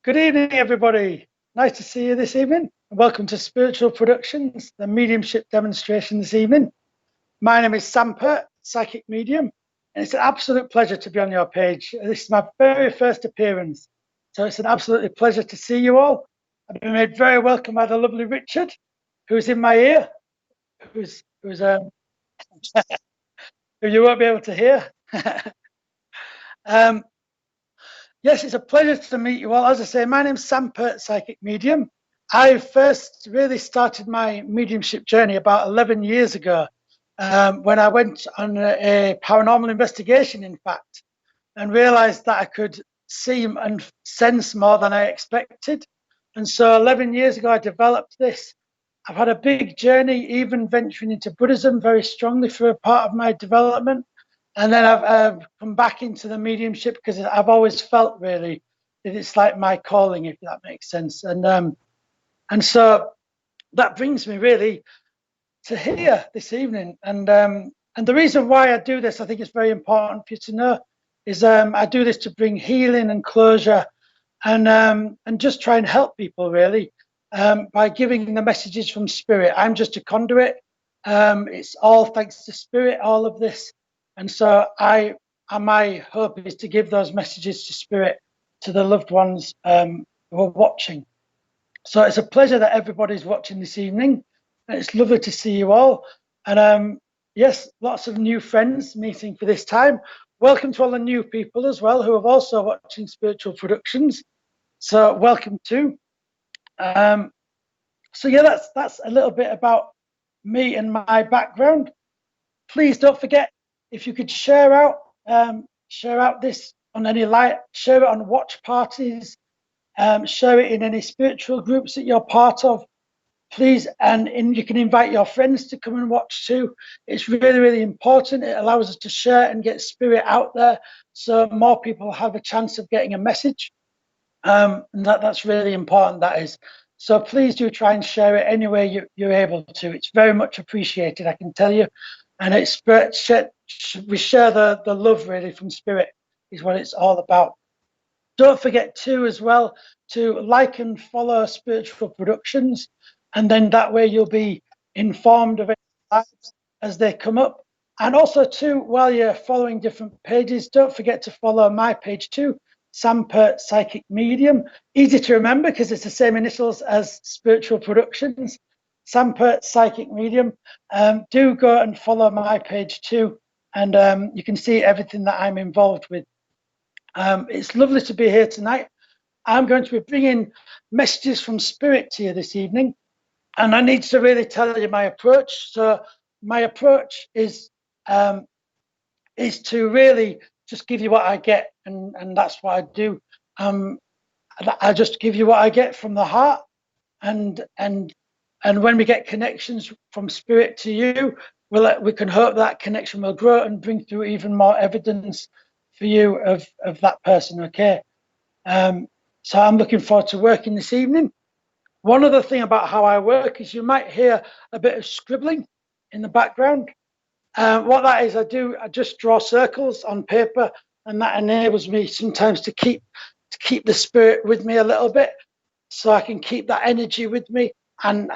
Good evening, everybody. Nice to see you this evening. Welcome to Spiritual Productions, the mediumship demonstration this evening. My name is Sam Pirt, psychic medium, and it's an absolute pleasure to be on your page. This is my very first appearance, so it's an absolute pleasure to see you all. I've been made very welcome by the lovely Richard, who's in my ear, who you won't be able to hear. Yes, it's a pleasure to meet you all. As I say, my name's Sam Pirt, psychic medium. I first really started my mediumship journey about 11 years ago when I went on a paranormal investigation, in fact, and realized that I could see and sense more than I expected. And so 11 years ago, I developed this. I've had a big journey, even venturing into Buddhism very strongly for a part of my development. And then I've come back into the mediumship because I've always felt really that it's like my calling, if that makes sense. And so that brings me really to here this evening. And the reason why I do this, I think it's very important for you to know, is I do this to bring healing and closure, and just try and help people really by giving the messages from spirit. I'm just a conduit. It's all thanks to spirit, all of this. And so my hope is to give those messages to spirit, to the loved ones who are watching. So it's a pleasure that everybody's watching this evening. And it's lovely to see you all. And yes, lots of new friends meeting for this time. Welcome to all the new people as well who are also watching Spiritual Productions. So welcome too. So yeah, that's a little bit about me and my background. Please don't forget, if you could share out this on any light, share it on watch parties, share it in any spiritual groups that you're part of, please. And you can invite your friends to come and watch too. It's really, really important. It allows us to share and get spirit out there, so more people have a chance of getting a message. And that's really important, that is. So please do try and share it any way you're able to. It's very much appreciated, I can tell you. And it's we share the love really from spirit is what it's all about. Don't forget too as well to like and follow Spiritual Productions, and then that way you'll be informed of it as they come up. And also too, while you're following different pages, don't forget to follow my page too, Sam Pirt, psychic medium. Easy to remember because it's the same initials as Spiritual Productions. Sam Pirt, psychic medium. Do go and follow my page too, and you can see everything that I'm involved with. It's lovely to be here tonight. I'm going to be bringing messages from spirit to you this evening, and I need to really tell you my approach. So my approach is to really just give you what I get, and that's what I do. I just give you what I get from the heart, and when we get connections from spirit to you, we can hope that connection will grow and bring through even more evidence for you of that person. Okay. So I'm looking forward to working this evening. One other thing about how I work is you might hear a bit of scribbling in the background. What that is, I just draw circles on paper, and that enables me sometimes to keep the spirit with me a little bit, so I can keep that energy with me and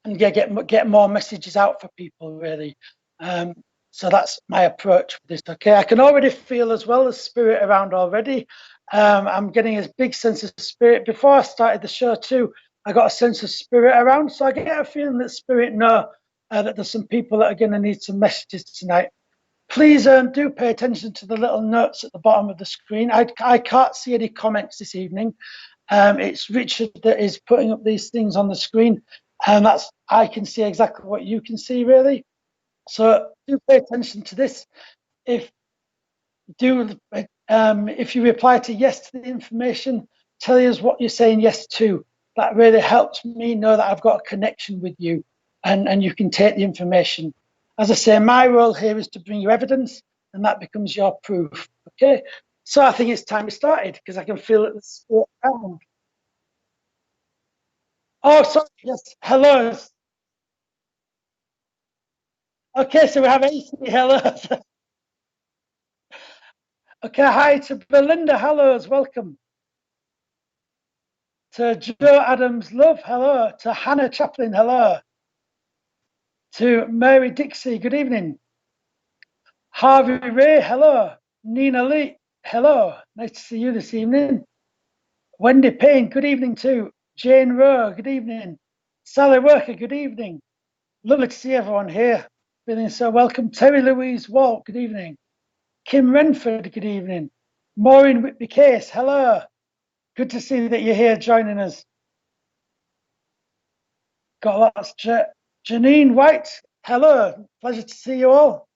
yeah, get more messages out for people really. So that's my approach for this. Okay, I can already feel as well as spirit around already. I'm getting a big sense of spirit. Before I started the show too, I got a sense of spirit around, so I get a feeling that spirit know that there's some people that are going to need some messages tonight. Please do pay attention to the little notes at the bottom of the screen. I can't see any comments this evening. It's Richard that is putting up these things on the screen, and I can see exactly what you can see really. So do pay attention to this. If you reply to yes to the information, tell us what you're saying yes to. That really helps me know that I've got a connection with you, and you can take the information. As I say, my role here is to bring you evidence, and that becomes your proof. Okay, so I think it's time we started because I can feel it. Oh, sorry. Yes. Hello. Okay, so we have 80 hellos. Okay, hi to Belinda, hellos, welcome. To Joe Adams Love, hello. To Hannah Chaplin, hello. To Mary Dixie, good evening. Harvey Ray, hello. Nina Lee, hello. Nice to see you this evening. Wendy Payne, good evening too. Jane Rowe, good evening. Sally Worker, good evening. Lovely to see everyone here. Feeling so welcome. Terry Louise Walt, good evening. Kim Renford, good evening. Maureen Whitby Case, hello. Good to see that you're here joining us. Got lots. Janine White, hello. Pleasure to see you all.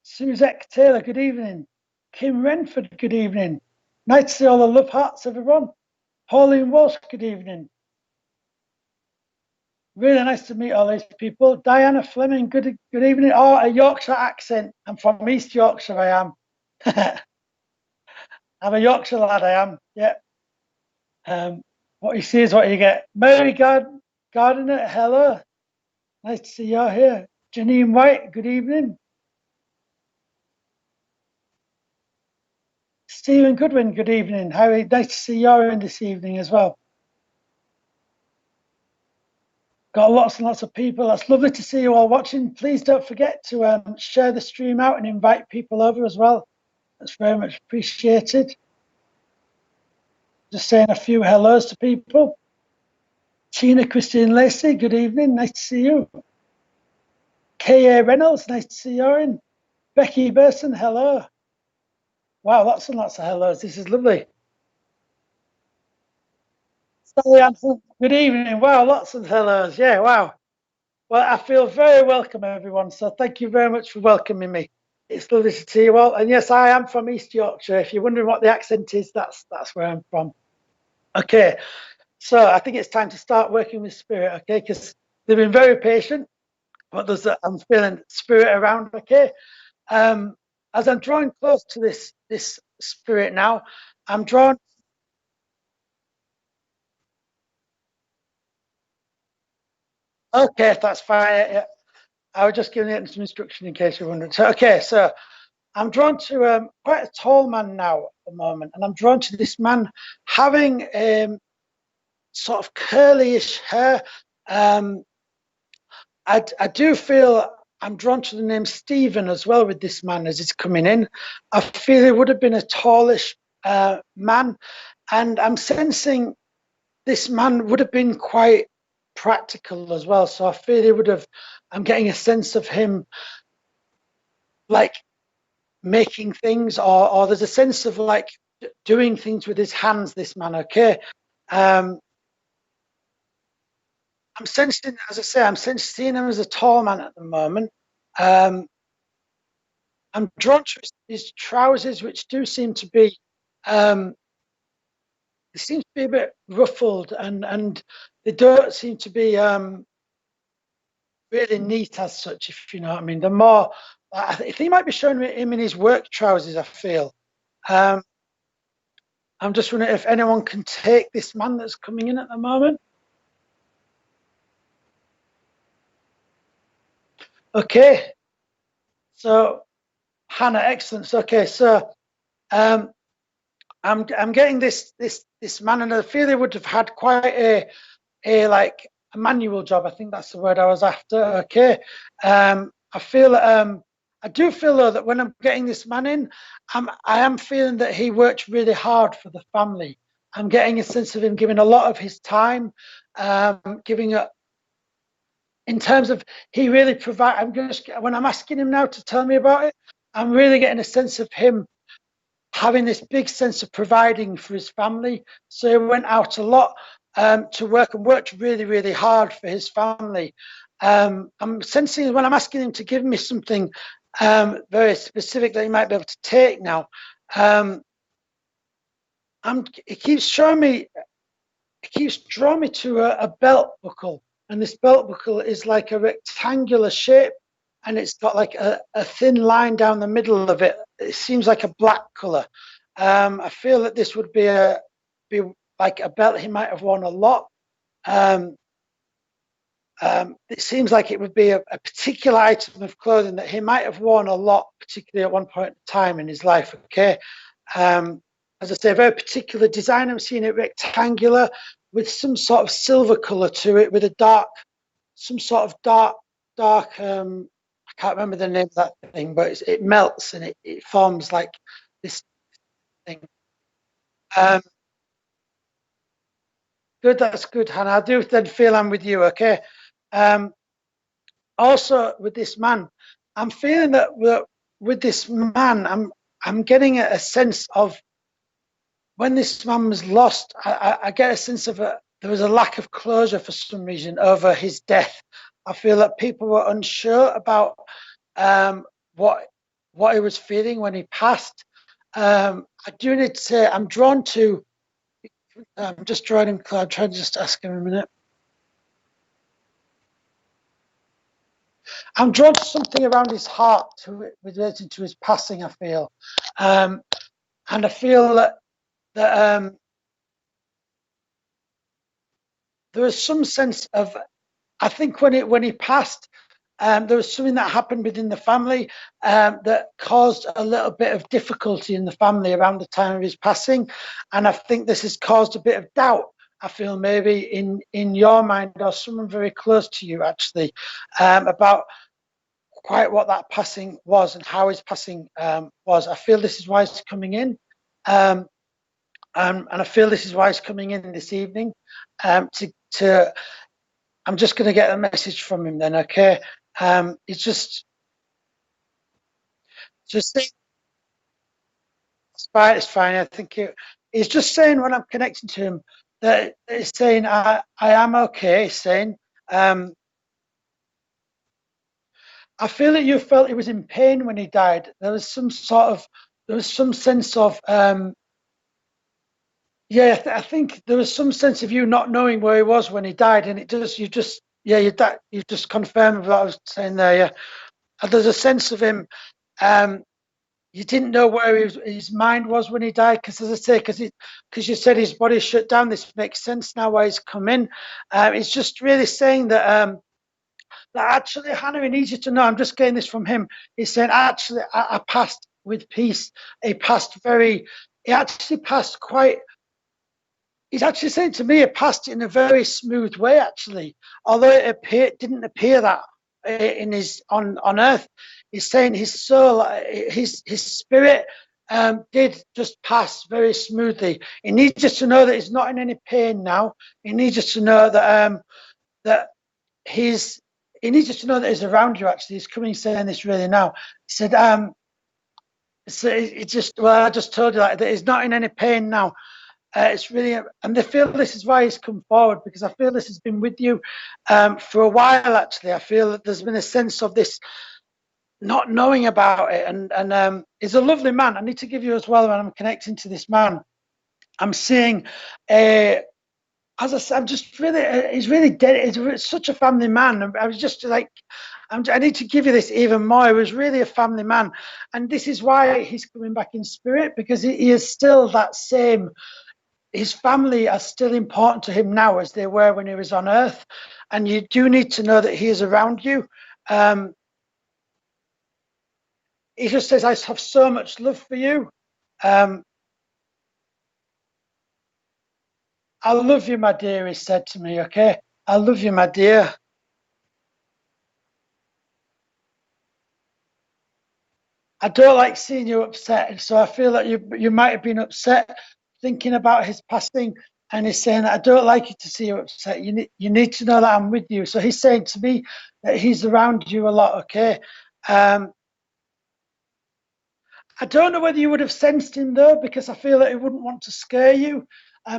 Suzette Taylor, good evening. Kim Renford, good evening. Nice to see all the love hearts, everyone. Pauline Walsh, good evening. Really nice to meet all these people. Diana Fleming, good evening. Oh, a Yorkshire accent. I'm from East Yorkshire, I am. I'm a Yorkshire lad, I am. Yeah. What you see is what you get. Mary Gardiner, hello. Nice to see you here. Janine White, good evening. Stephen Goodwin, good evening. Harry, nice to see you in this evening as well. Got lots and lots of people. That's lovely to see you all watching. Please don't forget to share the stream out and invite people over as well. That's very much appreciated. Just saying a few hellos to people. Tina Christine Lacey, good evening. Nice to see you. K.A. Reynolds, nice to see you in. Becky Burson, hello. Wow, lots and lots of hellos. This is lovely. Sally Anson, good evening. Wow, lots of hellos. Yeah, wow. Well, I feel very welcome, everyone. So thank you very much for welcoming me. It's lovely to see you all. And yes, I am from East Yorkshire. If you're wondering what the accent is, that's where I'm from. Okay, so I think it's time to start working with spirit, okay? Because they've been very patient, but I'm feeling spirit around, okay? As I'm drawing close to this spirit now, I'm drawn. Okay, that's fine. Yeah. I was just giving it some instruction in case you're wondering. So, okay, so I'm drawn to quite a tall man now at the moment, and I'm drawn to this man having sort of curly-ish hair. I do feel I'm drawn to the name Stephen as well with this man as he's coming in. I feel he would have been a tallish man, and I'm sensing this man would have been quite practical as well. So I feel he would have. I'm getting a sense of him like making things, or there's a sense of like doing things with his hands. This man, okay. I'm sensing, as I say, I'm sensing him as a tall man at the moment. I'm drawn to his trousers, which do seem to be, it seems to be a bit ruffled, and they don't seem to be really neat as such, if you know what I mean. They're more, I think he might be showing him in his work trousers, I feel. I'm just wondering if anyone can take this man that's coming in at the moment. Okay, so Hannah, excellent. Okay, so I'm getting this man, and I feel he would have had quite a like a manual job. I think that's the word I was after. Okay, I feel I do feel though that when I'm getting this man in, I am feeling that he worked really hard for the family. I'm getting a sense of him giving a lot of his time, giving a in terms of he really provide. I'm just when I'm asking him now to tell me about it, I'm really getting a sense of him having this big sense of providing for his family. So he went out a lot to work and worked really, really hard for his family. I'm sensing when I'm asking him to give me something very specific that he might be able to take now. It keeps showing me, it keeps drawing me to a belt buckle. And this belt buckle is like a rectangular shape, and it's got like a thin line down the middle of it. It seems like a black color. I feel that this would be like a belt he might have worn a lot. It seems like it would be a particular item of clothing that he might have worn a lot, particularly at one point in time in his life. Okay, as I say, a very particular design. I'm seeing it rectangular with some sort of silver color to it, with a dark, some sort of dark. I can't remember the name of that thing, but it melts and it forms like this thing. Um, Good, that's good, Hannah. I do then feel I'm with you. Okay. Um, Also with this man, I'm feeling that with this man, I'm getting a sense of when this man was lost. I get a sense of there was a lack of closure for some reason over his death. I feel that people were unsure about um, what he was feeling when he passed. I do need to say I'm drawn to. I'm just drawing him. I'm trying to just ask him a minute. I'm drawn to something around his heart relating to his passing. I feel, and I feel that there was some sense of. I think when he passed, there was something that happened within the family that caused a little bit of difficulty in the family around the time of his passing, and I think this has caused a bit of doubt. I feel maybe in your mind or someone very close to you actually about quite what that passing was and how his passing was. I feel this is why he's coming in, um, and I feel this is why he's coming in this evening. To I'm just going to get a message from him then. Okay, it's just saying, it's fine. It's fine. I think he's just saying when I'm connecting to him that he's saying I am okay. He's saying. I feel that you felt he was in pain when he died. There was some sense of, yeah, I think there was some sense of you not knowing where he was when he died, and yeah, you just confirmed what I was saying there. Yeah, and there's a sense of him. Um, you didn't know where his mind was when he died, because as I say, because you said his body shut down. This makes sense now why he's come in. It's just really saying that. That actually, Hannah, he needs you to know. I'm just getting this from him. He's saying, actually, I passed with peace. He passed very. He actually passed quite. He's actually saying to me, it passed in a very smooth way. Actually, although didn't appear that in his on earth. He's saying his soul, his spirit, did just pass very smoothly. He needs us to know that he's not in any pain now. He needs us to know that he's he needs us to know that he's around you. Actually, he's coming saying this really now. He said, so it just well, I just told you that he's not in any pain now. It's really, and I feel this is why he's come forward, because I feel this has been with you for a while. Actually, I feel that there's been a sense of this not knowing about it, and he's a lovely man. I need to give you as well when I'm connecting to this man. I'm seeing a as I said, I'm just really, he's really dead. He's such a family man. I was just like, I need to give you this even more. He was really a family man. And this is why he's coming back in spirit, because he is still that same. His family are still important to him now as they were when he was on earth. And you do need to know that he is around you. He just says, I have so much love for you. I love you, my dear, he said to me, okay? I love you, my dear. I don't like seeing you upset. So I feel that you might have been upset thinking about his passing. And he's saying, I don't like you to see you upset. You need to know that I'm with you. So he's saying to me that he's around you a lot, okay? I don't know whether you would have sensed him though, because I feel that he wouldn't want to scare you.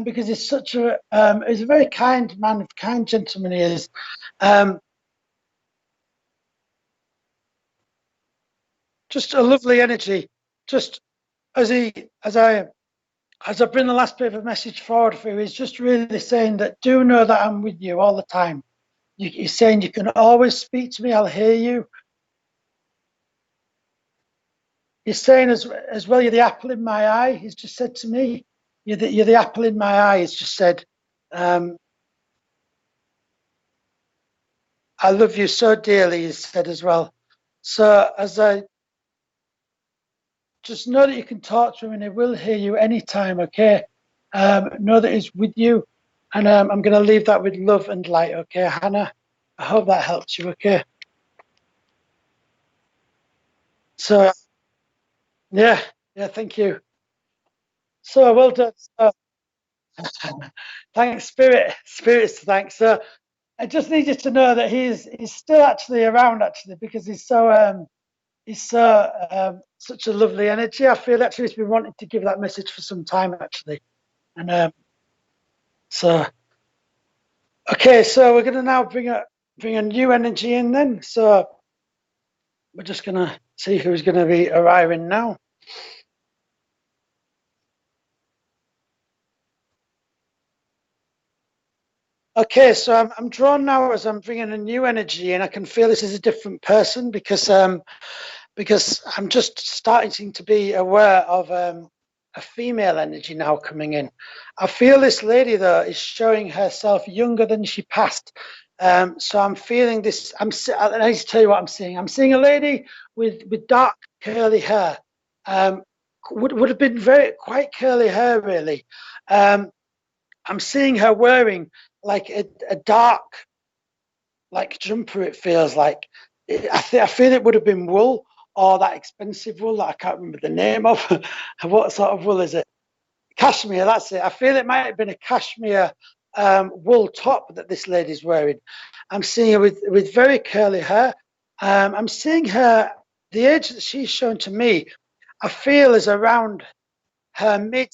Because he's he's a very kind man, a kind gentleman he is. Just a lovely energy. Just as I bring the last bit of a message forward for you, he's just really saying that do know that I'm with you all the time. He's saying you can always speak to me, I'll hear you. He's saying as well, you're the apple in my eye. He's just said to me, you're the apple in my eye. He's just said, I love you so dearly, he said as well. So as I just know that you can talk to him and he will hear you anytime, okay? Know that he's with you. And I'm going to leave that with love and light, okay, Hannah? I hope that helps you, okay? So, yeah, thank you. So, well done. So, thanks, Spirit. Spirit's thanks. So, I just need you to know that he's still actually around, actually, because he's so such a lovely energy. I feel actually he's been wanting to give that message for some time, actually. And so, okay, so we're going to now bring a new energy in then. So we're just going to see who's going to be arriving now. Okay, so I'm drawn now as I'm bringing a new energy, and I can feel this is a different person because I'm just starting to be aware of a female energy now coming in. I feel this lady though is showing herself younger than she passed. So I'm feeling this. I need to tell you what I'm seeing. I'm seeing a lady with dark curly hair. Would have been quite curly hair really. I'm seeing her wearing like a dark like jumper. It feels like I feel it would have been wool or that expensive wool that I can't remember the name of. What sort of wool is it? Cashmere. That's it. I feel it might have been a cashmere wool top that this lady's wearing. I'm seeing her with very curly hair. I'm seeing her. The age that she's shown to me, I feel is around her mid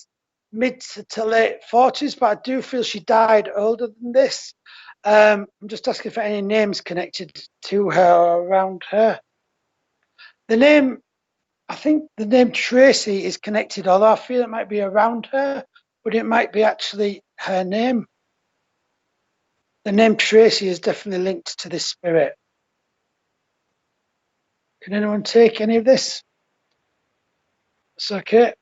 to late 40s, but I do feel she died older than this. I'm just asking for any names connected to her or around her. The name, I think the name Tracy is connected, although I feel it might be around her, but it might be actually her name. The name Tracy is definitely linked to this spirit. Can anyone take any of this? It's okay.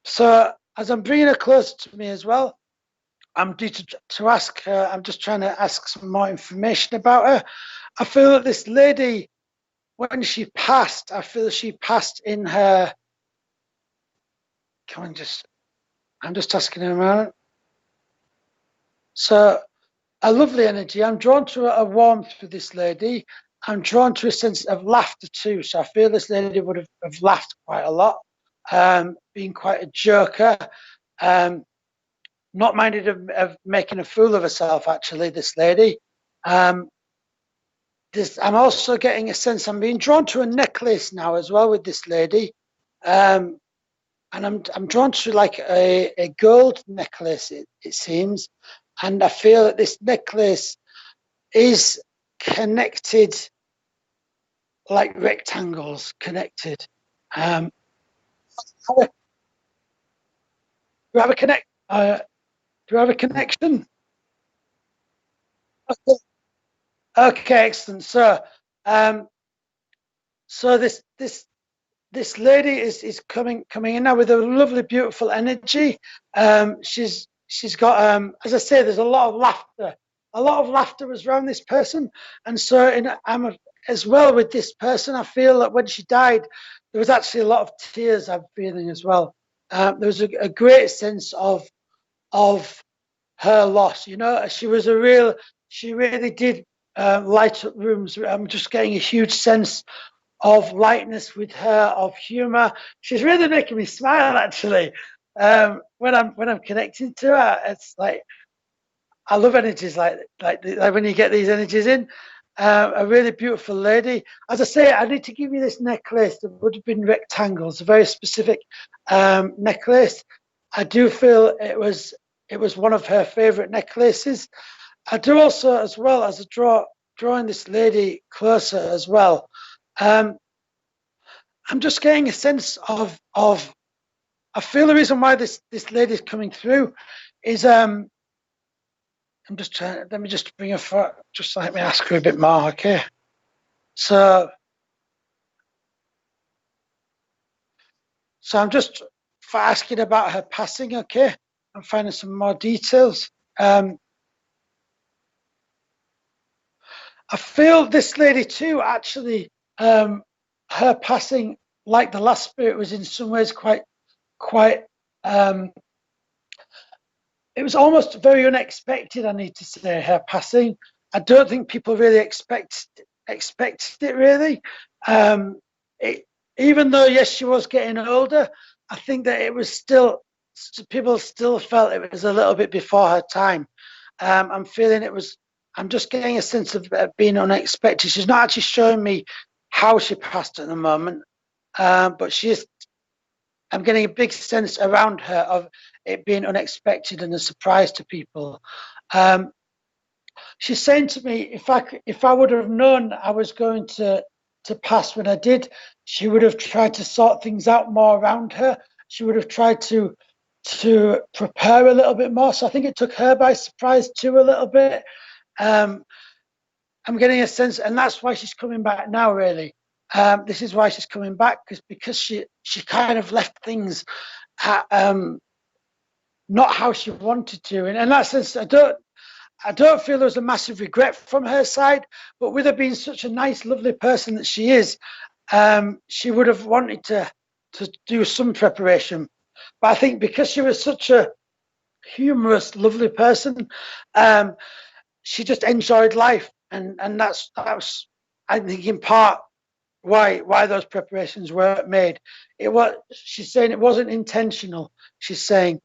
So as I'm bringing her closer to me as well, I'm due to ask her, I'm just trying to ask some more information about her. I feel that this lady, when she passed, I feel she passed in her, I'm just asking her around. So a lovely energy. I'm drawn to a warmth with this lady. I'm drawn to a sense of laughter too. So I feel this lady would have laughed quite a lot, being quite a joker. Not minded of making a fool of herself, actually, this lady. I'm also getting a sense, I'm being drawn to a necklace now as well with this lady. And I'm drawn to like a gold necklace, it seems. And I feel that this necklace is connected like rectangles connected. Do you have a connect? Do you have a connection? Okay, okay, excellent. So this lady is coming in now with a lovely, beautiful energy. She's got as I say, there's a lot of laughter. A lot of laughter was around this person, and so as well with this person. I feel that when she died, there was actually a lot of tears. I'm feeling as well. There was a great sense of her loss. You know, she really did light up rooms. I'm just getting a huge sense of lightness with her, of humor. She's really making me smile actually. When I'm connecting to her, it's like I love energies like when you get these energies in. A really beautiful lady. As I say, I need to give you this necklace that would have been rectangles, a very specific necklace. I do feel it was one of her favorite necklaces. I do also, as well as drawing this lady closer as well. I'm just getting a sense of I feel the reason why this lady is coming through is I'm just trying. Let me just bring her for. Just let me ask her a bit more, okay? So I'm just for asking about her passing, okay? I'm finding some more details. I feel this lady too, actually, her passing, like the last spirit, was in some ways quite, it was almost very unexpected, I need to say, her passing. I don't think people really expected it, really. It, even though, yes, she was getting older, I think that it was still, people still felt it was a little bit before her time. I'm feeling it was, I'm just getting a sense of being unexpected. She's not actually showing me how she passed at the moment, but she's, I'm getting a big sense around her of it being unexpected and a surprise to people. She's saying to me, if I would have known I was going to pass when I did, she would have tried to sort things out more around her. She would have tried to prepare a little bit more. So I think it took her by surprise too a little bit. I'm getting a sense, and that's why she's coming back now, really. This is why she's coming back, because she kind of left things at, not how she wanted to. And in that sense, I don't feel there's a massive regret from her side, but with her being such a nice, lovely person that she is, she would have wanted to do some preparation. But I think because she was such a humorous, lovely person, she just enjoyed life, and that was, I think, in part why those preparations weren't made. It was, she's saying it wasn't intentional. She's saying,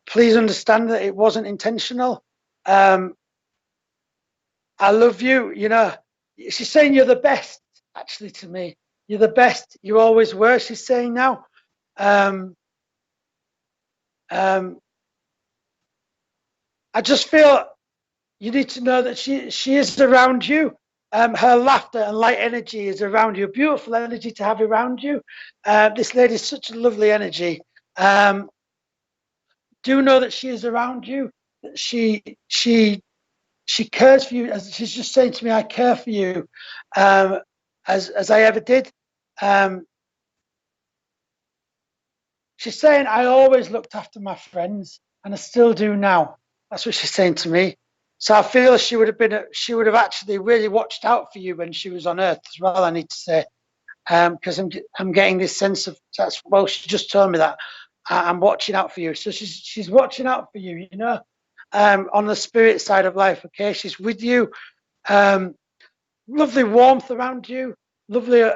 please understand that it wasn't intentional. I love you. You know, she's saying you're the best, actually, to me. You're the best. You always were, she's saying now. I just feel you need to know that she is around you. Her laughter and light energy is around you. Beautiful energy to have around you. This lady is such a lovely energy. Do know that she is around you. That she cares for you. As she's just saying to me, I care for you, as I ever did. She's saying I always looked after my friends, and I still do now. That's what she's saying to me. So I feel she would have actually really watched out for you when she was on Earth as well, I need to say, because I'm getting this sense of, that's, well, she just told me that I'm watching out for you. So she's watching out for you, you know, on the spirit side of life. Okay, she's with you. Lovely warmth around you. Lovely,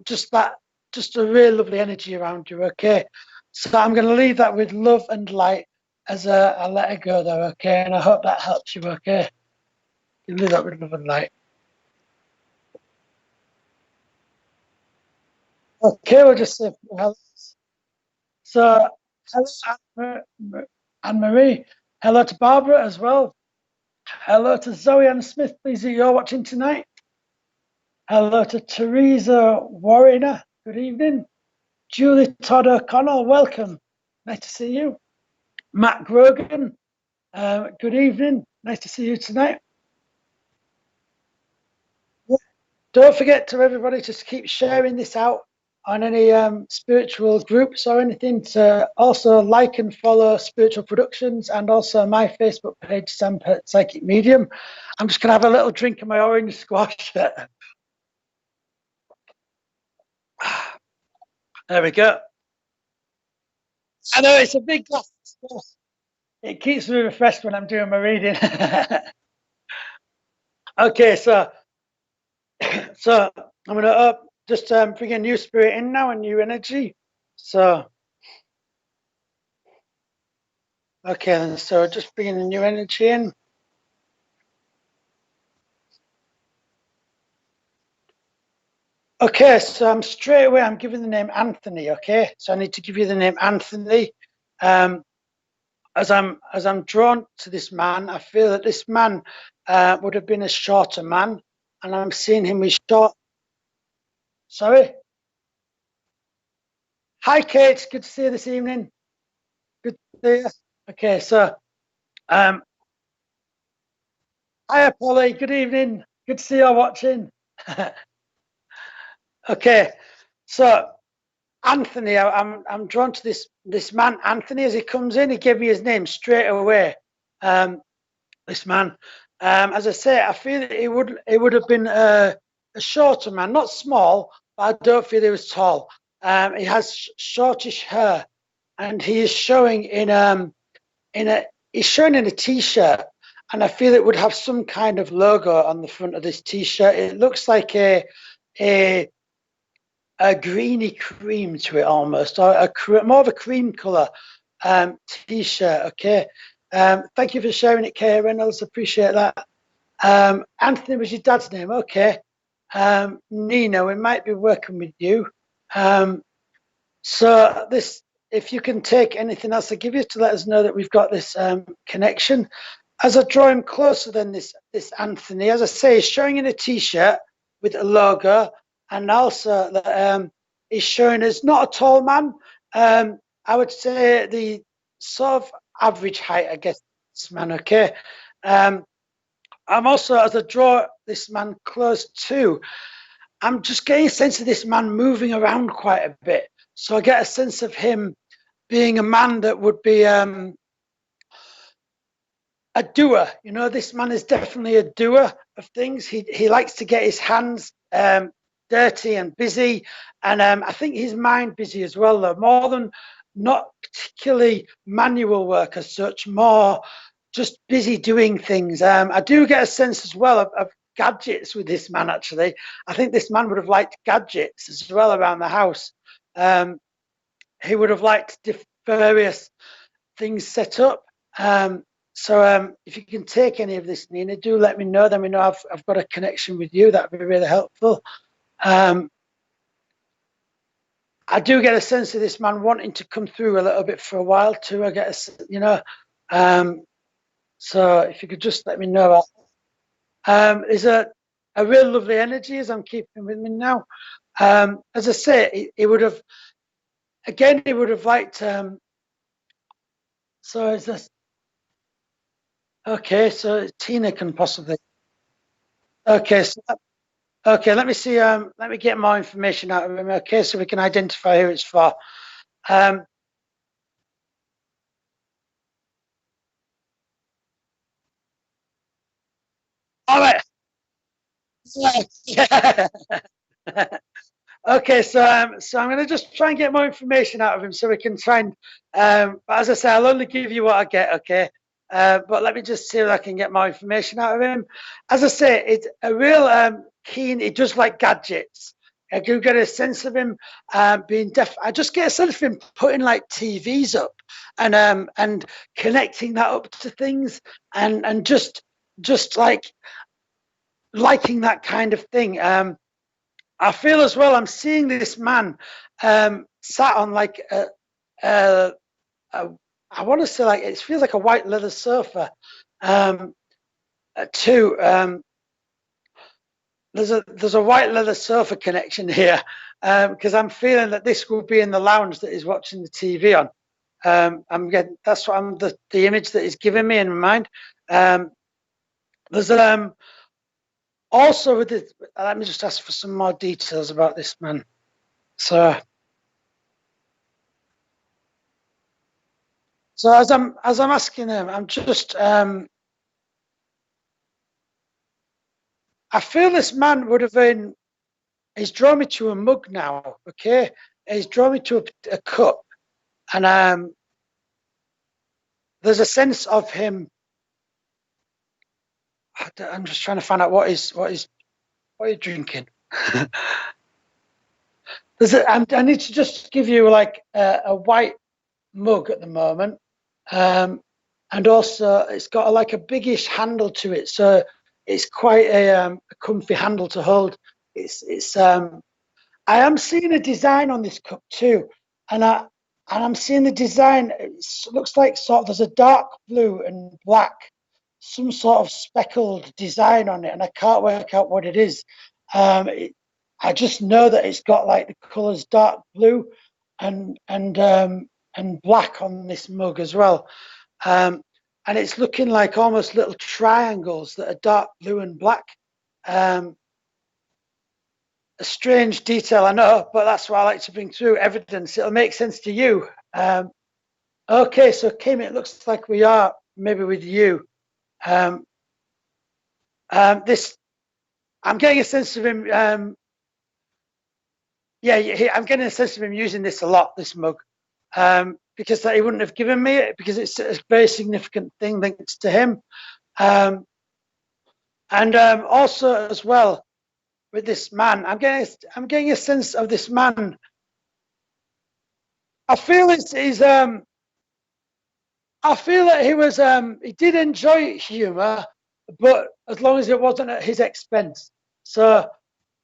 just a really lovely energy around you. Okay, so I'm going to leave that with love and light as I let her go there. Okay, and I hope that helps you. Okay, you leave that with love and light. Okay, we'll just say hello. So, hello, Anne-Marie. Hello to Barbara as well. Hello to Zoe Ann Smith. Please, that you're watching tonight. Hello to Teresa Warriner. Good evening. Julie Todd O'Connell. Welcome. Nice to see you. Matt Grogan. Good evening. Nice to see you tonight. Don't forget to everybody to keep sharing this out on any spiritual groups or anything, to also like and follow Spiritual Productions and also my Facebook page, Sam Pirt Psychic Medium. I'm just going to have a little drink of my orange squash. There we go. I know it's a big glass. It keeps me refreshed when I'm doing my reading. Okay, so I'm going to just bring a new spirit in now, a new energy. So, okay, then, so just bringing a new energy in. Okay, so I'm straight away, I'm giving the name Anthony. Okay, so I need to give you the name Anthony. As I'm drawn to this man, I feel that this man would have been a shorter man, and I'm seeing him with short. Sorry. Hi, Kate. Good to see you this evening. Good to see you. Okay, so hi, Polly. Good evening. Good to see you watching. Okay, so Anthony, I'm drawn to this man, Anthony. As he comes in, he gave me his name straight away. This man, As I say, I feel it would have been a shorter man, not small, but I don't feel he was tall. He has shortish hair, and he is showing in a he's showing in a t-shirt, and I feel it would have some kind of logo on the front of this t-shirt. It looks like a a greeny cream to it almost, or more of a cream color t-shirt. Okay. Thank you for sharing it, Kay Reynolds. Appreciate that. Anthony was your dad's name. Okay. Nina, we might be working with you. So this, if you can take anything else I give you to let us know that we've got this connection. As I draw him closer than this Anthony, as I say, he's showing in a t-shirt with a logo, and also that he's showing us not a tall man. I would say the sort of average height, I guess, this man. Okay. I'm also, as I draw this man close to, I'm just getting a sense of this man moving around quite a bit. So I get a sense of him being a man that would be a doer. You know, this man is definitely a doer of things. He likes to get his hands dirty and busy, and I think his mind busy as well, though, more than not particularly manual work as such, more just busy doing things. I do get a sense as well of gadgets with this man, actually. I think this man would have liked gadgets as well around the house. He would have liked various things set up. So if you can take any of this, Nina, do let me know. Then we know I've got a connection with you. That'd be really helpful. I do get a sense of this man wanting to come through a little bit for a while too. I get so if you could just let me know. There's a real lovely energy as I'm keeping with me now. As I say, he would have, again, he would have liked, so is this, okay, so Tina can possibly, okay, so, okay, let me see, let me get more information out of him, okay, so we can identify who it's for. All right. Okay, so I'm going to just try and get more information out of him so we can try and. But as I say, I'll only give you what I get. Okay, but let me just see if I can get more information out of him. As I say, it's a real keen. He does like gadgets. I do get a sense of him being deaf. I just get a sense of him putting like TVs up and connecting that up to things and just like liking that kind of thing. I feel as well, I'm seeing this man sat on like I want to say like, it feels like a white leather sofa too. There's a white leather sofa connection here because I'm feeling that this will be in the lounge that he's watching the TV on. I'm getting, that's what I'm, the image that he's giving me in my mind. There's also with it, let me just ask for some more details about this man. So as I'm asking him, I'm just I feel this man would have been. He's drawn me to a mug now. Okay, he's drawn me to a cup, and there's a sense of him. I'm just trying to find out what are you drinking. I need to just give you like a white mug at the moment, and also it's got like a biggish handle to it, so it's quite a comfy handle to hold. It's I am seeing a design on this cup too, and I'm seeing the design. It looks like sort of there's a dark blue and black, some sort of speckled design on it, and I can't work out what it is. I just know that it's got like the colours dark blue and black on this mug as well, and it's looking like almost little triangles that are dark blue and black. A strange detail, I know, but that's why I like to bring through evidence. It'll make sense to you. Okay, so Kim, it looks like we are maybe with you. This, I'm getting a sense of him. Yeah, I'm getting a sense of him using this a lot, this mug, because he wouldn't have given me it because it's a very significant thing linked to him. And also as well with this man, I'm getting a sense of this man. I feel I feel that he did enjoy humor, but as long as it wasn't at his expense. So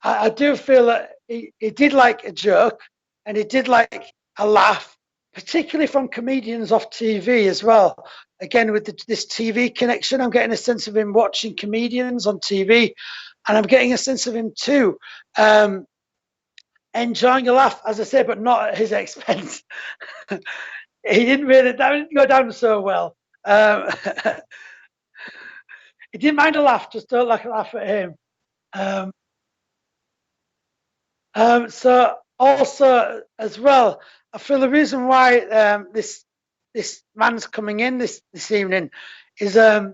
I do feel that he did like a joke and he did like a laugh, particularly from comedians off TV as well. Again, with this TV connection, I'm getting a sense of him watching comedians on TV, and I'm getting a sense of him too, enjoying a laugh, as I say, but not at his expense. He didn't really, that didn't go down so well. He didn't mind a laugh, just don't like a laugh at him. So also as well, I feel the reason why this man's coming in this evening is I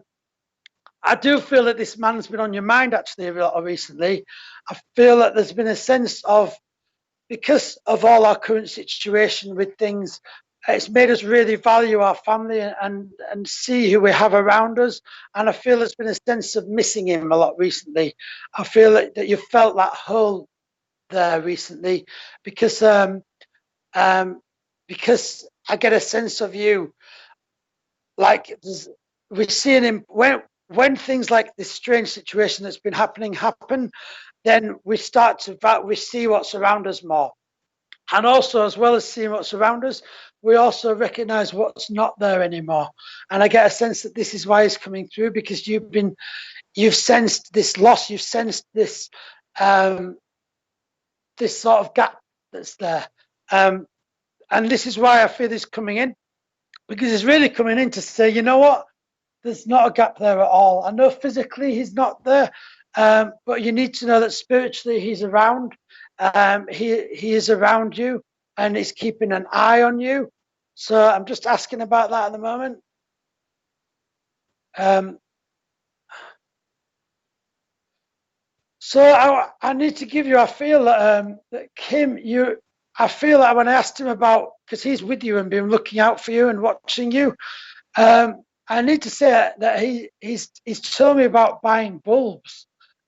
do feel that this man's been on your mind actually a lot recently. I feel that there's been a sense of, because of all our current situation with things, it's made us really value our family and see who we have around us. And I feel there's been a sense of missing him a lot recently. I feel that you felt that hole there recently because I get a sense of you, like we're seeing him when things like this strange situation that's been happening happen, then we start to we see what's around us more. And also, as well as seeing what's around us, we also recognize what's not there anymore. And I get a sense that this is why it's coming through, because you've sensed this loss, you've sensed this this sort of gap that's there. And this is why I feel he's coming in, because he's really coming in to say, you know what, there's not a gap there at all. I know physically he's not there, but you need to know that spiritually he's around. He is around you and he's keeping an eye on you. So I'm just asking about that at the moment. So I need to give you, I feel that Kim, I feel that when I asked him about, because he's with you and been looking out for you and watching you, I need to say that he's told me about buying bulbs,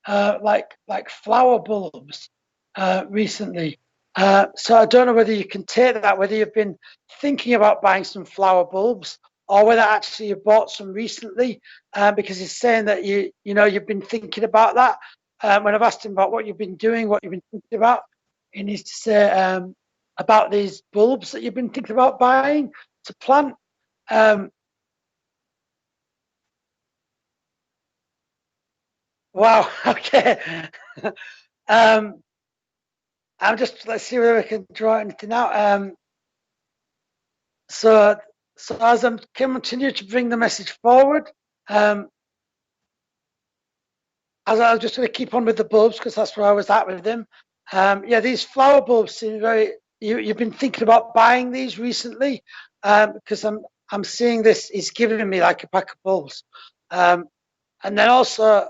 like flower bulbs, recently. So I don't know whether you can take that, whether you've been thinking about buying some flower bulbs, or whether actually you bought some recently, because he's saying that you've been thinking about that. When I've asked him about what you've been doing, what you've been thinking about, he needs to say about these bulbs that you've been thinking about buying to plant. Wow. Okay. Let's see whether we can draw anything out. So as I continue to bring the message forward, as I'm just going to keep on with the bulbs because that's where I was at with them. Yeah, these flower bulbs seem very. You've been thinking about buying these recently, because I'm seeing this. He's giving me like a pack of bulbs, and then also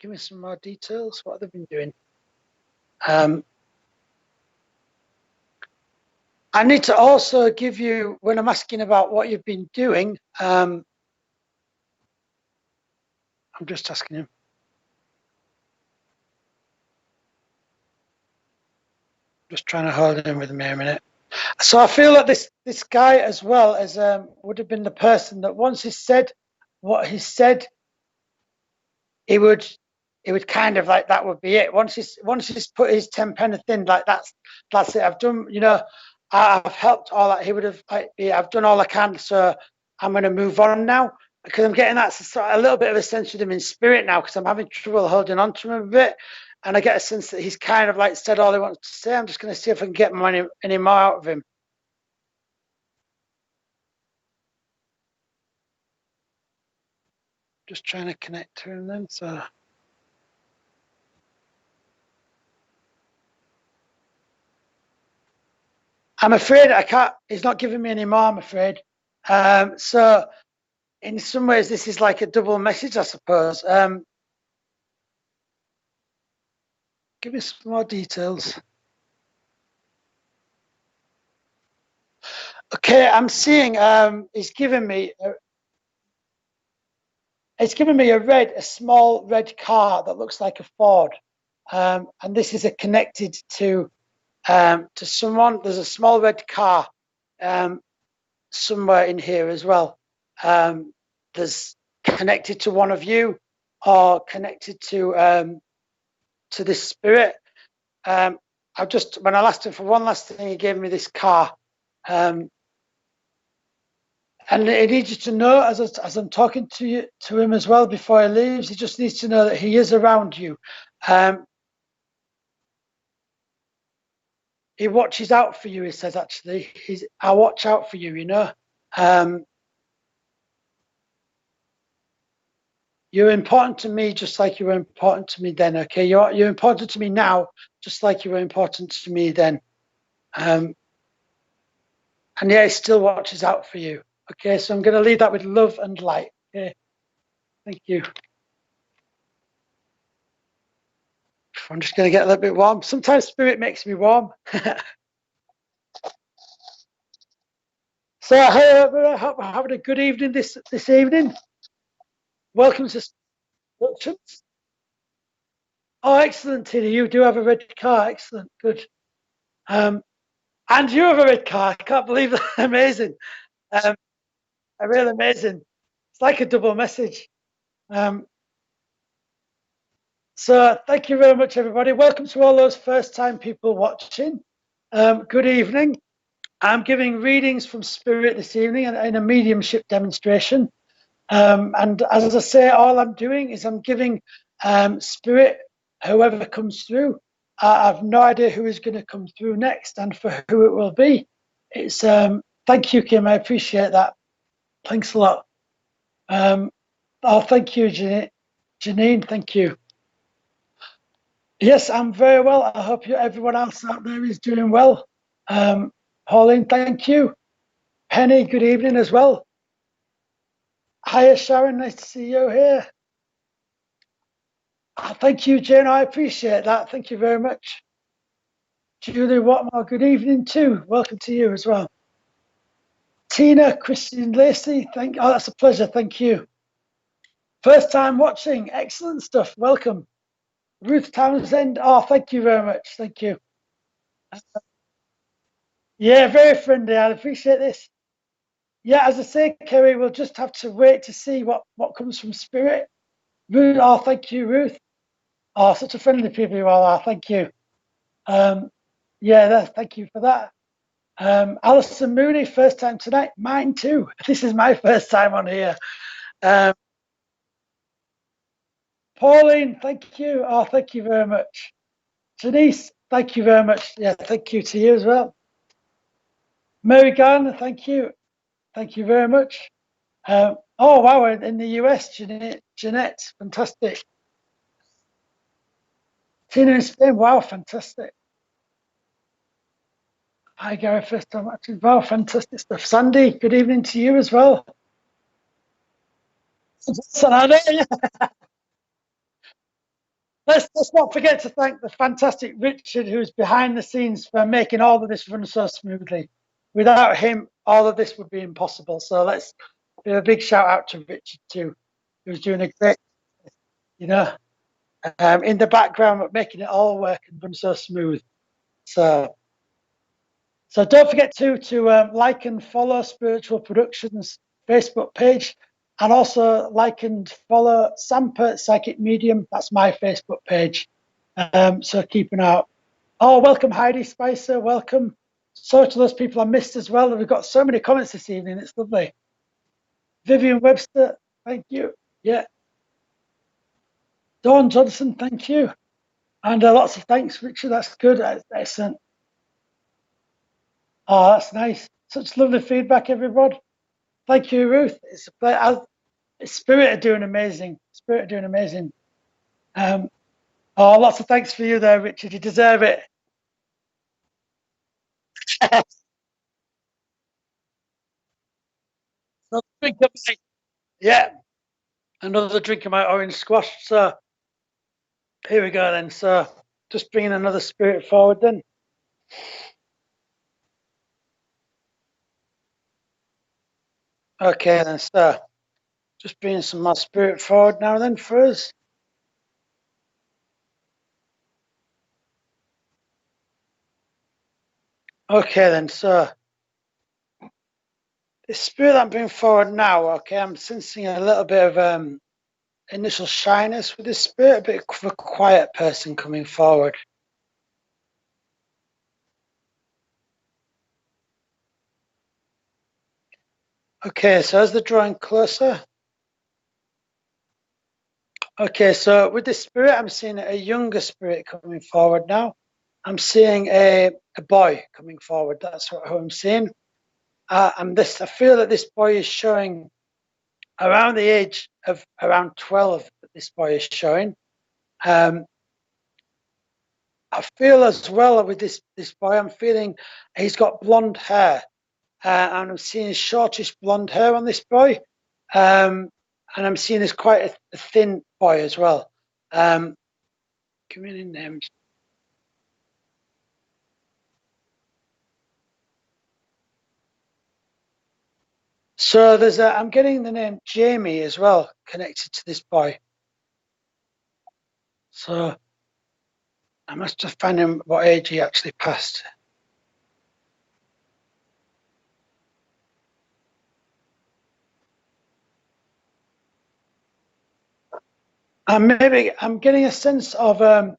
give me some more details. What have they been doing? I need to also give you, when I'm asking about what you've been doing, I'm just asking him. Just trying to hold him with me a minute. So I feel that this guy as well as would have been the person that once he said what he said, he would kind of like, that would be it. Once he's put his 10 penneth in, like that's it. I've done, I've helped all that. He would have like, yeah, I've done all I can, so I'm going to move on now, because I'm getting that a little bit of a sense of him in spirit now, because I'm having trouble holding on to him a bit. And I get a sense that he's kind of like said all he wants to say. I'm just going to see if I can get any more out of him. Just trying to connect to him then. So I'm afraid I can't. He's not giving me any more, I'm afraid. So in some ways, this is like a double message, I suppose. give me some more details. Okay, I'm seeing it's given me a small red car that looks like a Ford, and this is connected to someone. There's a small red car somewhere in here as well. There's connected to one of you, or connected to this spirit. I just, when I asked him for one last thing, he gave me this car. And he needs you to know, as I'm talking to him as well before he leaves, he just needs to know that he is around you. He watches out for you, he says, actually. I watch out for you, you know. You're important to me just like you were important to me then, okay? You're important to me now just like you were important to me then. And yeah, he still watches out for you. Okay, so I'm going to leave that with love and light. Okay, thank you. I'm just going to get a little bit warm. Sometimes spirit makes me warm. So I hope you're having a good evening this evening. Welcome to Productions. Oh, excellent, Tina. You do have a red car. Excellent. Good. And you have a red car. I can't believe that. Amazing. Really amazing. It's like a double message. So thank you very much, everybody. Welcome to all those first-time people watching. Good evening. I'm giving readings from Spirit this evening in a mediumship demonstration. And as I say, all I'm doing is I'm giving Spirit, whoever comes through. I have no idea who is going to come through next and for who it will be. It's thank you, Kim. I appreciate that. Thanks a lot. Oh, thank you, Janine. Thank you. Yes, I'm very well. I hope everyone else out there is doing well. Pauline, thank you. Penny, good evening as well. Hiya, Sharon. Nice to see you here. Thank you, Jane. I appreciate that. Thank you very much. Julie Watmore, good evening too. Welcome to you as well. Tina, Christian Lacey, oh, that's a pleasure. Thank you. First time watching. Excellent stuff. Welcome. Ruth Townsend. Oh, thank you very much. Thank you. Yeah, very friendly. I appreciate this. Yeah, as I say, Kerry, we'll just have to wait to see what comes from Spirit. Ruth, oh, thank you, Ruth. Oh, such a friendly people you all are. Thank you. Yeah, thank you for that. Alison Mooney, first time tonight. Mine too. This is my first time on here. Pauline, thank you. Oh, thank you very much. Janice, thank you very much. Yeah, thank you to you as well. Mary Garner, thank you. Thank you very much. Oh, wow, in the US, Jeanette, fantastic. Tina in Spain, wow, fantastic. Hi, Gary, first time watching. Wow, fantastic stuff. Sandy, good evening to you as well. Let's not forget to thank the fantastic Richard, who's behind the scenes for making all of this run so smoothly. Without him, all of this would be impossible. So let's give a big shout out to Richard too, who's doing a great, you know, in the background, making it all work and run so smooth. So don't forget to like and follow Spiritual Productions Facebook page, and also like and follow Sam Pirt Psychic Medium. That's my Facebook page. So keep an eye out. Oh, welcome Heidi Spicer. Welcome. So to those people I missed as well. We've got so many comments this evening. It's lovely. Vivian Webster, thank you. Yeah. Dawn Johnson, thank you. And lots of thanks, Richard. That's good. That's excellent. Oh, that's nice. Such lovely feedback, everybody. Thank you, Ruth. It's a pleasure. Spirit are doing amazing. Spirit are doing amazing. Oh, lots of thanks for you there, Richard. You deserve it. Yeah, another drink of my orange squash. So here we go then. So just bringing another spirit forward then. Okay then, so just bringing some more spirit forward now then for us. Okay then, so the spirit I'm bringing forward now, okay, I'm sensing a little bit of initial shyness with this spirit, a bit of a quiet person coming forward. Okay, so as they're drawing closer, okay, so with this spirit, I'm seeing a younger spirit coming forward now. I'm seeing a boy coming forward. That's what I'm seeing. And I feel that this boy is showing around the age of around 12. That this boy is showing. I feel as well with this boy. I'm feeling he's got blonde hair, and I'm seeing shortish blonde hair on this boy. And I'm seeing he's quite a thin boy as well. Give me any names. So I'm getting the name Jamie as well connected to this boy. So I must have found him what age he actually passed. And maybe I'm getting a sense of that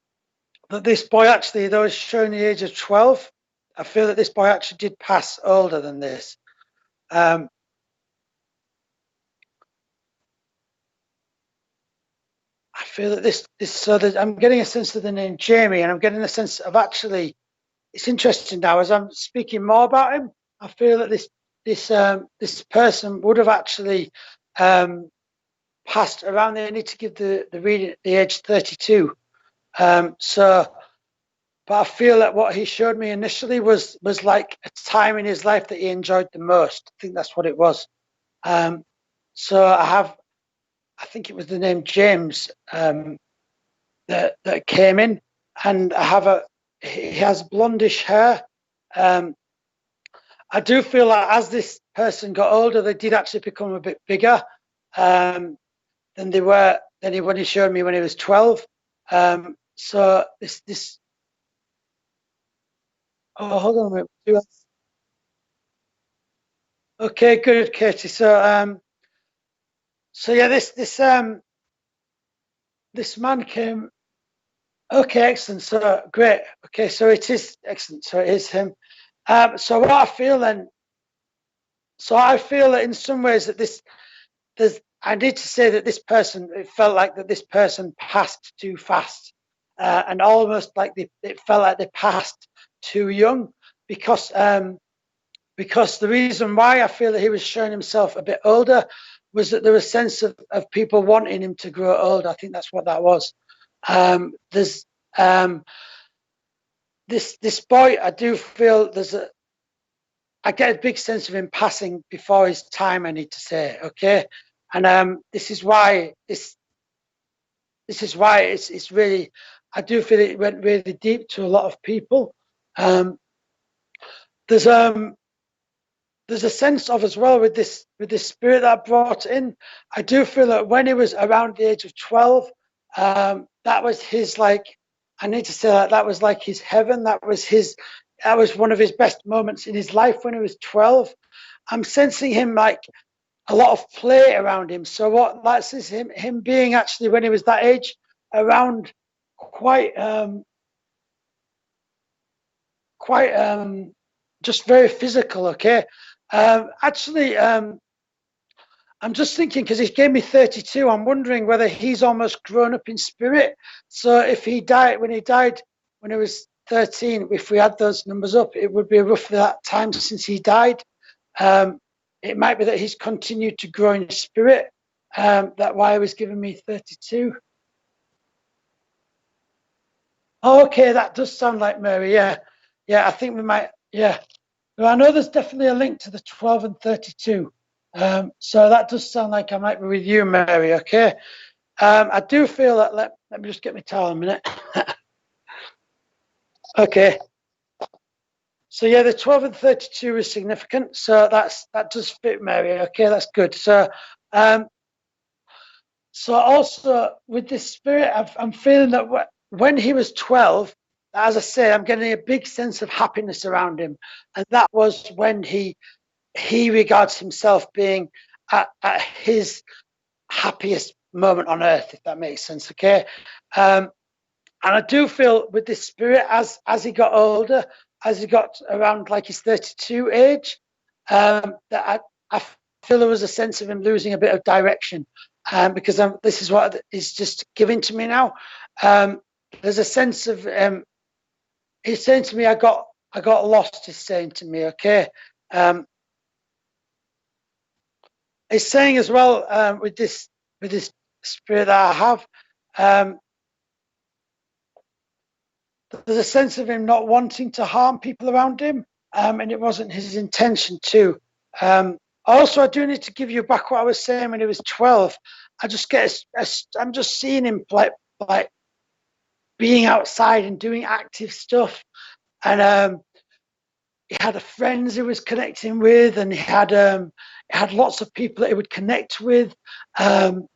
this boy actually, though he's showing the age of 12, I feel that this boy actually did pass older than this. I feel that I'm getting a sense of the name Jamie, and I'm getting a sense of actually, it's interesting now as I'm speaking more about him. I feel that this person would have actually passed around. They need to give the reading at the age 32. But I feel that what he showed me initially was like a time in his life that he enjoyed the most. I think that's what it was. So I think it was the name James that came in, and he has blondish hair. I do feel like as this person got older, they did actually become a bit bigger than they were when he showed me when he was 12. So this. Oh, hold on a minute. Okay, good, Katie. So yeah, this man came. Okay, excellent. So great. Okay, so it is excellent. So it is him. So what I feel then. So I feel that in some ways that I need to say that this person. It felt like that this person passed too fast, and almost like it felt like they passed too young because the reason why I feel that he was showing himself a bit older was that there was a sense of people wanting him to grow older. I think that's what that was. There's this boy. I do feel I get a big sense of him passing before his time. I need to say, okay, and this is why it's really. I do feel it went really deep to a lot of people. There's a sense of as well with this spirit that I brought in. I do feel that when he was around the age of 12, that was his like. I need to say that was like his heaven. That was one of his best moments in his life when he was 12. I'm sensing him like a lot of play around him. So what that's is him being actually when he was that age around quite just very physical. Okay. Actually, I'm just thinking because he gave me 32. I'm wondering whether he's almost grown up in spirit. So if he died when he was 13, if we add those numbers up, it would be roughly that time since he died. It might be that he's continued to grow in spirit. That's why he was giving me 32. Okay, that does sound like Mary. Yeah, yeah. I think we might. Yeah. Well, I know there's definitely a link to the 12 and 32. So that does sound like I might be with you, Mary. Okay. I do feel that. Let me just get my towel a minute. Okay. So yeah, the 12 and 32 is significant. So that does fit Mary. Okay, that's good. Um, so also with this spirit, I'm feeling that when he was 12, as I say, I'm getting a big sense of happiness around him, and that was when he regards himself being at his happiest moment on earth, if that makes sense. Okay. And I do feel with this spirit, as he got older, as he got around like his 32 age, that I feel there was a sense of him losing a bit of direction, because this is what is just giving to me now. There's a sense of he's saying to me, I got lost. He's saying to me, okay. He's saying as well, with this spirit that I have. There's a sense of him not wanting to harm people around him, and it wasn't his intention to. Also, I do need to give you back what I was saying when he was 12. I just get, I'm just seeing him like being outside and doing active stuff, and he had friends he was connecting with, and he had lots of people that he would connect with, and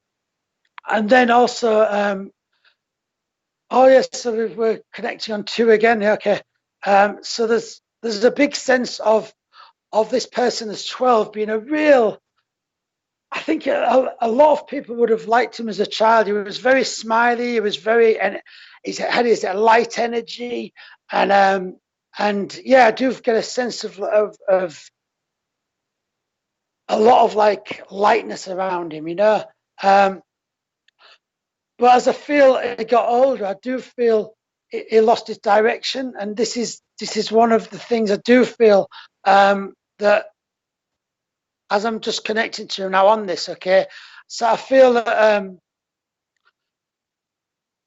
then also. Oh yes, so we're connecting on two again. Yeah, okay. So there's a big sense of this person as 12 being a real. I think a lot of people would have liked him as a child. He was very smiley. He was very, and he had his light energy, and yeah, I do get a sense of a lot of like lightness around him, you know. But as I feel he got older, I do feel he lost his direction, and this is one of the things I do feel, that as I'm just connecting to him now on this. Okay, so I feel that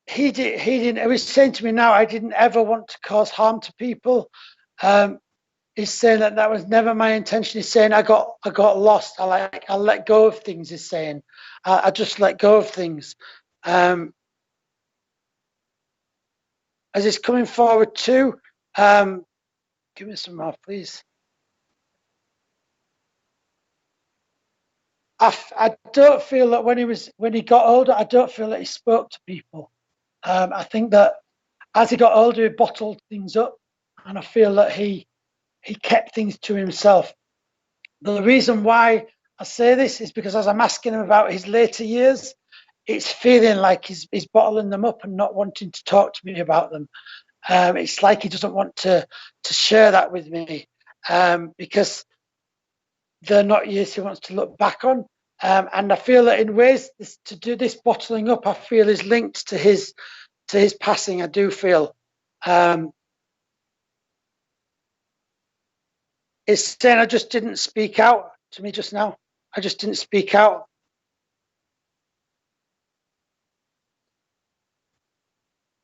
he didn't. He was saying to me now, I didn't ever want to cause harm to people. He's saying that was never my intention. He's saying I got lost. I let go of things. He's saying I just let go of things. As it's coming forward too, give me some more, please. I don't feel that when he got older, I don't feel that he spoke to people. I think that as he got older, he bottled things up, and I feel that he kept things to himself. The reason why I say this is because as I'm asking him about his later years, it's feeling like he's bottling them up and not wanting to talk to me about them. It's like he doesn't want to share that with me, because they're not years he wants to look back on. And I feel that in ways to do this bottling up, I feel is linked to his passing. I do feel. It's saying I just didn't speak out to me just now. I just didn't speak out.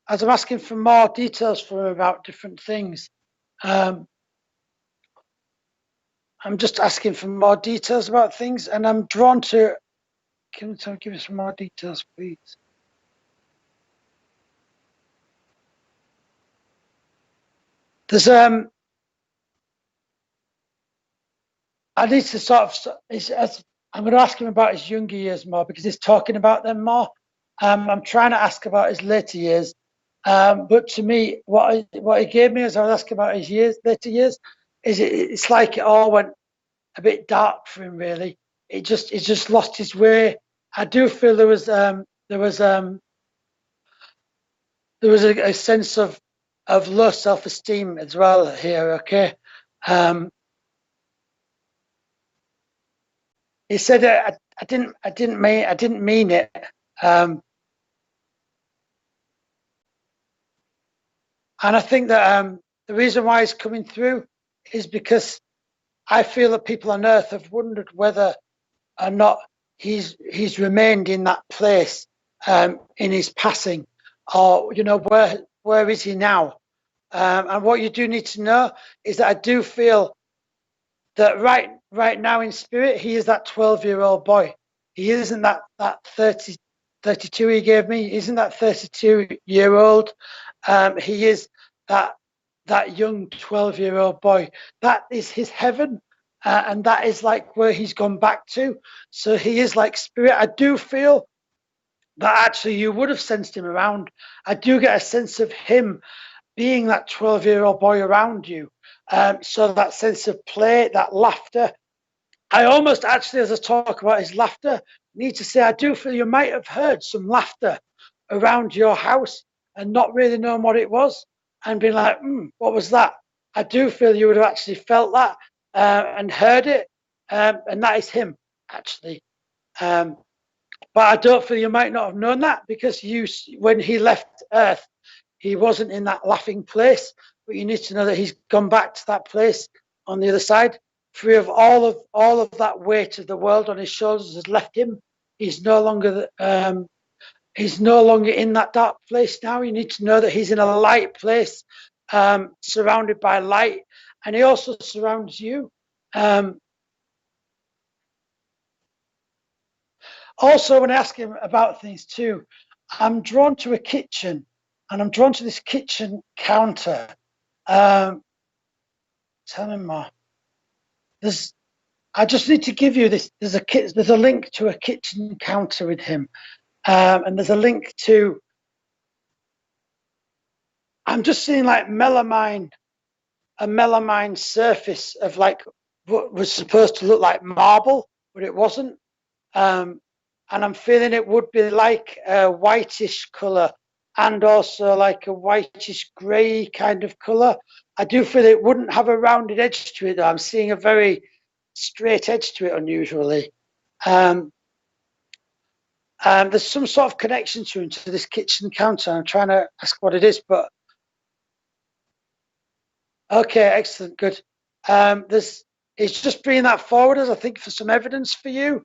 As I'm asking for more details from him about different things, I'm just asking for more details about things, and I'm drawn to. Can you give me some more details, please? There's I need to sort of. I'm going to ask him about his younger years more because he's talking about them more. I'm trying to ask about his later years, but to me, what he gave me as I was asking about his later years, is it's like it all went a bit dark for him. Really, he just lost his way. I do feel there was a sense of low self-esteem as well here. Okay. He said, I didn't mean it. And I think that the reason why it's coming through is because I feel that people on Earth have wondered whether or not he's remained in that place in his passing, or where is he now? And what you do need to know is that I do feel that right now in spirit, he is that 12-year-old boy. He isn't that 32 he gave me. He isn't that 32-year-old. He is that that young 12-year-old boy. That is his heaven, and that is like where he's gone back to. So he is like spirit. I do feel that actually you would have sensed him around. I do get a sense of him being that 12-year-old boy around you. So that sense of play, that laughter. I almost actually, as I talk about his laughter, need to say I do feel you might have heard some laughter around your house and not really knowing what it was and been like, what was that? I do feel you would have actually felt that and heard it. And that is him, actually. But I don't feel you might not have known that because when he left Earth, he wasn't in that laughing place. But you need to know that he's gone back to that place on the other side, free of all of that weight of the world on his shoulders has left him. He's no longer in that dark place now. You need to know that he's in a light place, surrounded by light, and he also surrounds you. Also, when I ask him about things too, I'm drawn to a kitchen, and I'm drawn to this kitchen counter. Tell me more. I just need to give you this. There's a link to a kitchen counter with him, and there's a link to. I'm just seeing like a melamine surface of like what was supposed to look like marble, but it wasn't. And I'm feeling it would be like a whitish color and also like a whitish grey kind of color. I do feel it wouldn't have a rounded edge to it though. I'm seeing a very straight edge to it unusually. There's some sort of connection to this kitchen counter. I'm trying to ask what it is, but okay, excellent, good. It's just bringing that forward as I think for some evidence for you.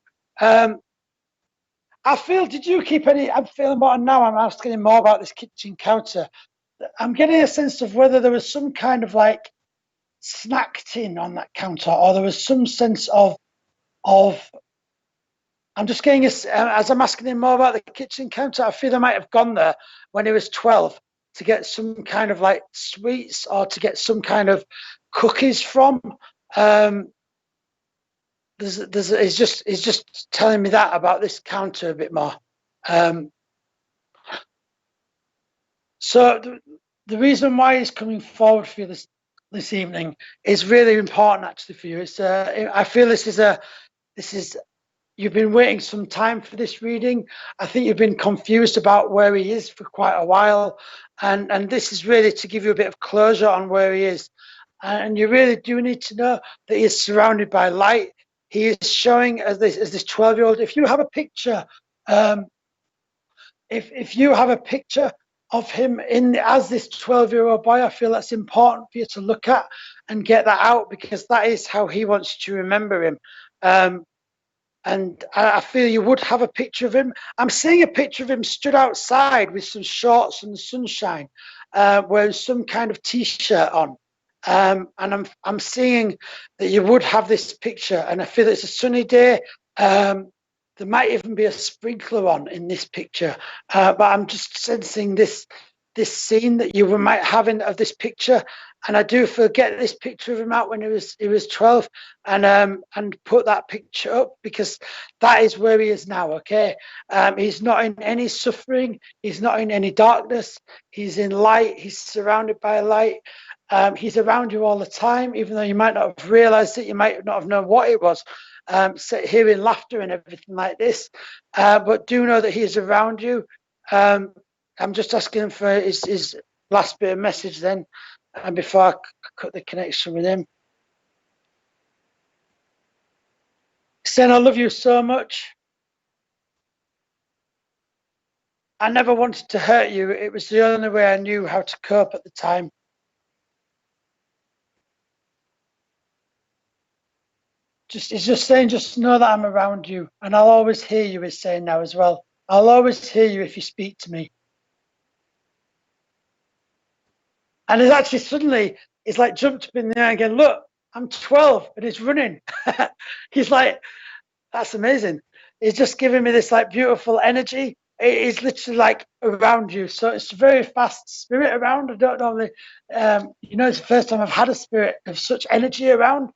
I feel, did you keep any, I'm feeling more now, I'm asking him more about this kitchen counter. I'm getting a sense of whether there was some kind of like snack tin on that counter, or there was some sense of I'm just getting, as I'm asking him more about the kitchen counter, I feel I might have gone there when he was 12 to get some kind of like sweets or to get some kind of cookies from. He's just telling me that about this counter a bit more. So the reason why he's coming forward for you this evening is really important actually for you. It's I feel this is you've been waiting some time for this reading. I think you've been confused about where he is for quite a while, and this is really to give you a bit of closure on where he is. And you really do need to know that he is surrounded by light. He is showing as this 12-year-old. If you have a picture, if you have a picture of him as this 12-year-old boy, I feel that's important for you to look at and get that out, because that is how he wants you to remember him. And I feel you would have a picture of him. I'm seeing a picture of him stood outside with some shorts and the sunshine, wearing some kind of t-shirt on. And I'm seeing that you would have this picture, and I feel it's a sunny day. There might even be a sprinkler on in this picture, but I'm just sensing this scene that you might have of this picture. And I do forget this picture of him out when he was 12, and put that picture up, because that is where he is now. Okay, he's not in any suffering, he's not in any darkness, he's in light, he's surrounded by light. He's around you all the time, even though you might not have realized it, you might not have known what it was, hearing laughter and everything like this, but do know that he is around you. I'm just asking him for his last bit of message then, and before I cut the connection with him. Saying I love you so much. I never wanted to hurt you. It was the only way I knew how to cope at the time. He's just saying, just know that I'm around you, and I'll always hear you, he's saying now as well. I'll always hear you if you speak to me. And he's actually suddenly, he's like jumped up in the air again. Look, I'm 12 and he's running. He's like, that's amazing. He's just giving me this like beautiful energy. it is literally like around you. So it's a very fast spirit around. I don't normally, it's the first time I've had a spirit of such energy around,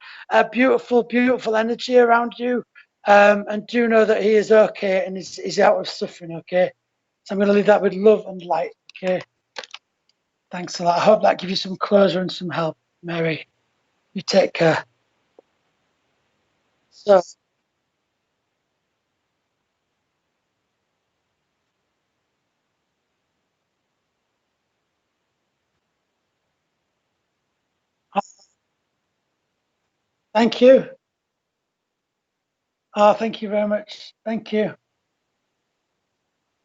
beautiful, beautiful energy around you. And do know that he is okay and he's out of suffering, okay? So I'm going to leave that with love and light, okay? Thanks a lot. I hope that gives you some closure and some help, Mary. You take care. So, thank you. Oh, thank you very much. Thank you.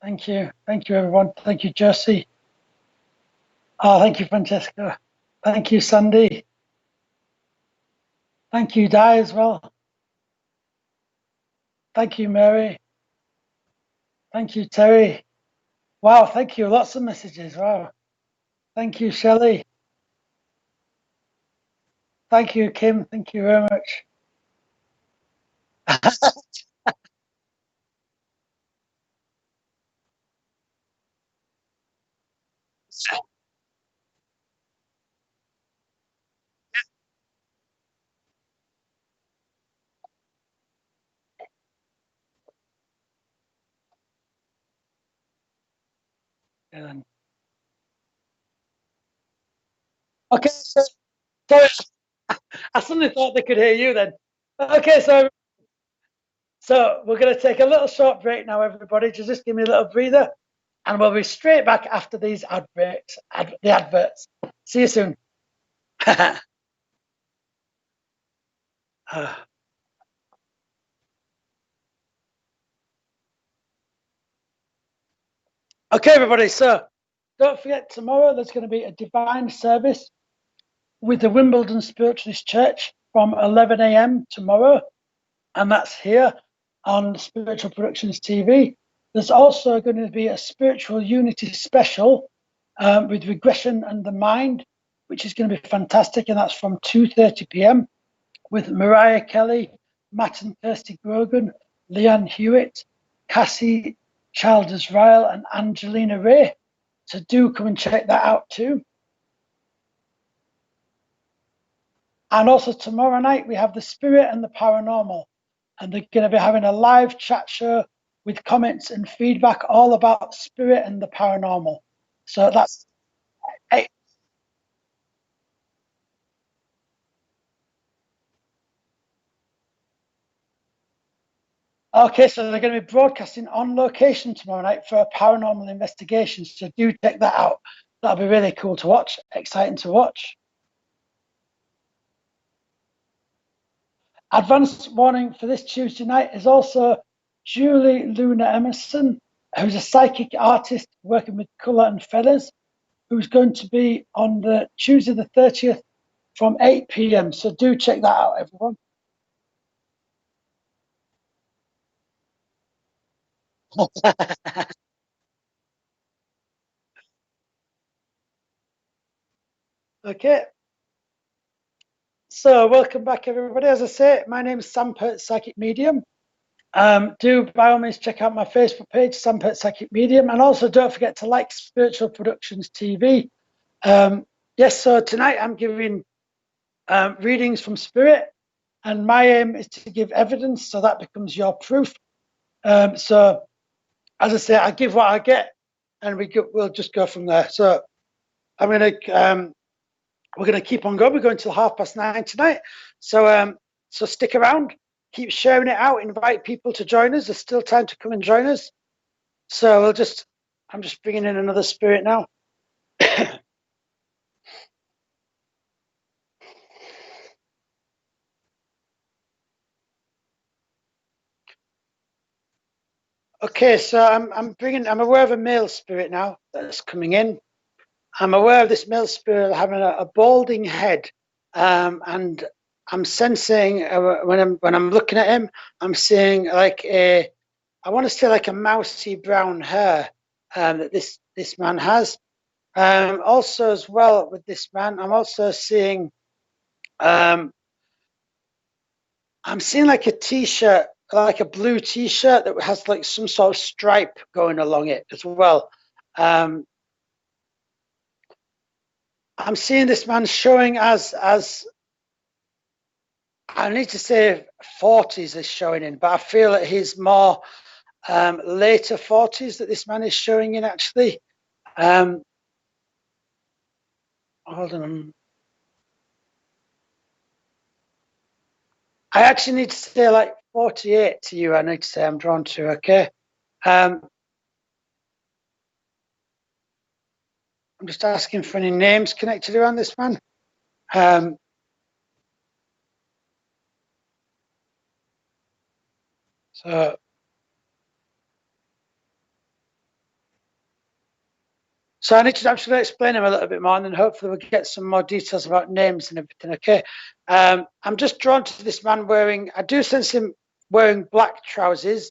Thank you. Thank you, everyone. Thank you, Josie. Oh, thank you, Francesca. Thank you, Sandy. Thank you, Di, as well. Thank you, Mary. Thank you, Terry. Wow, thank you. Lots of messages. Wow. Thank you, Shelley. Thank you, Kim. Thank you very much. Okay, so I suddenly thought they could hear you then. Okay, so we're going to take a little short break now, everybody. Just give me a little breather, and we'll be straight back after these the adverts. See you soon. Okay, everybody. So don't forget, tomorrow there's going to be a divine service with the Wimbledon Spiritualist Church from 11 a.m. tomorrow, and that's here on Spiritual Productions TV. There's also going to be a spiritual unity special with regression and the mind, which is going to be fantastic, and that's from 2:30 p.m. with Mariah Kelly, Matt and Kirsty Grogan, Leanne Hewitt, Cassie Childers Ryle, and Angelina Ray. So do come and check that out too. And also tomorrow night we have the Spirit and the Paranormal, and they're going to be having a live chat show with comments and feedback all about spirit and the paranormal. So that's okay. So they're going to be broadcasting on location tomorrow night for a paranormal investigation. So do check that out. That'll be really cool to watch. Exciting to watch. Advanced warning for this Tuesday night is also Julie Luna Emerson, who's a psychic artist working with colour and feathers, who's going to be on the Tuesday the 30th from 8 p.m. So do check that out, everyone. Okay. So welcome back, everybody. As I say, my name is Sam Pirt, Psychic Medium. Do by all means check out my Facebook page, Sam Pirt Psychic Medium, and also don't forget to like Spiritual Productions TV. Yes, so tonight I'm giving readings from Spirit, and my aim is to give evidence, so that becomes your proof. So, as I say, I give what I get, and we'll just go from there. So, I'm gonna we're gonna keep on going. We're going till 9:30 tonight. So stick around, keep sharing it out, invite people to join us. There's still time to come and join us. So I'm just bringing in another spirit now. Okay, so I'm aware of a male spirit now that's coming in. I'm aware of this male spirit having a balding head, and I'm sensing when I'm looking at him, I'm seeing like I want to say like a mousy brown hair that this man has. Also, as well with this man, I'm also seeing I'm seeing like a t-shirt like a blue T-shirt that has like some sort of stripe going along it as well. I'm seeing this man showing as I need to say 40s is showing in, but I feel that he's more later 40s that this man is showing in actually. Hold on. I actually need to say like 48 to you. I need to say I'm drawn to. Okay. I'm just asking for any names connected around this man. So I need to actually explain him a little bit more, and then hopefully we'll get some more details about names and everything. Okay. I'm just drawn to this man wearing. I do sense him wearing black trousers.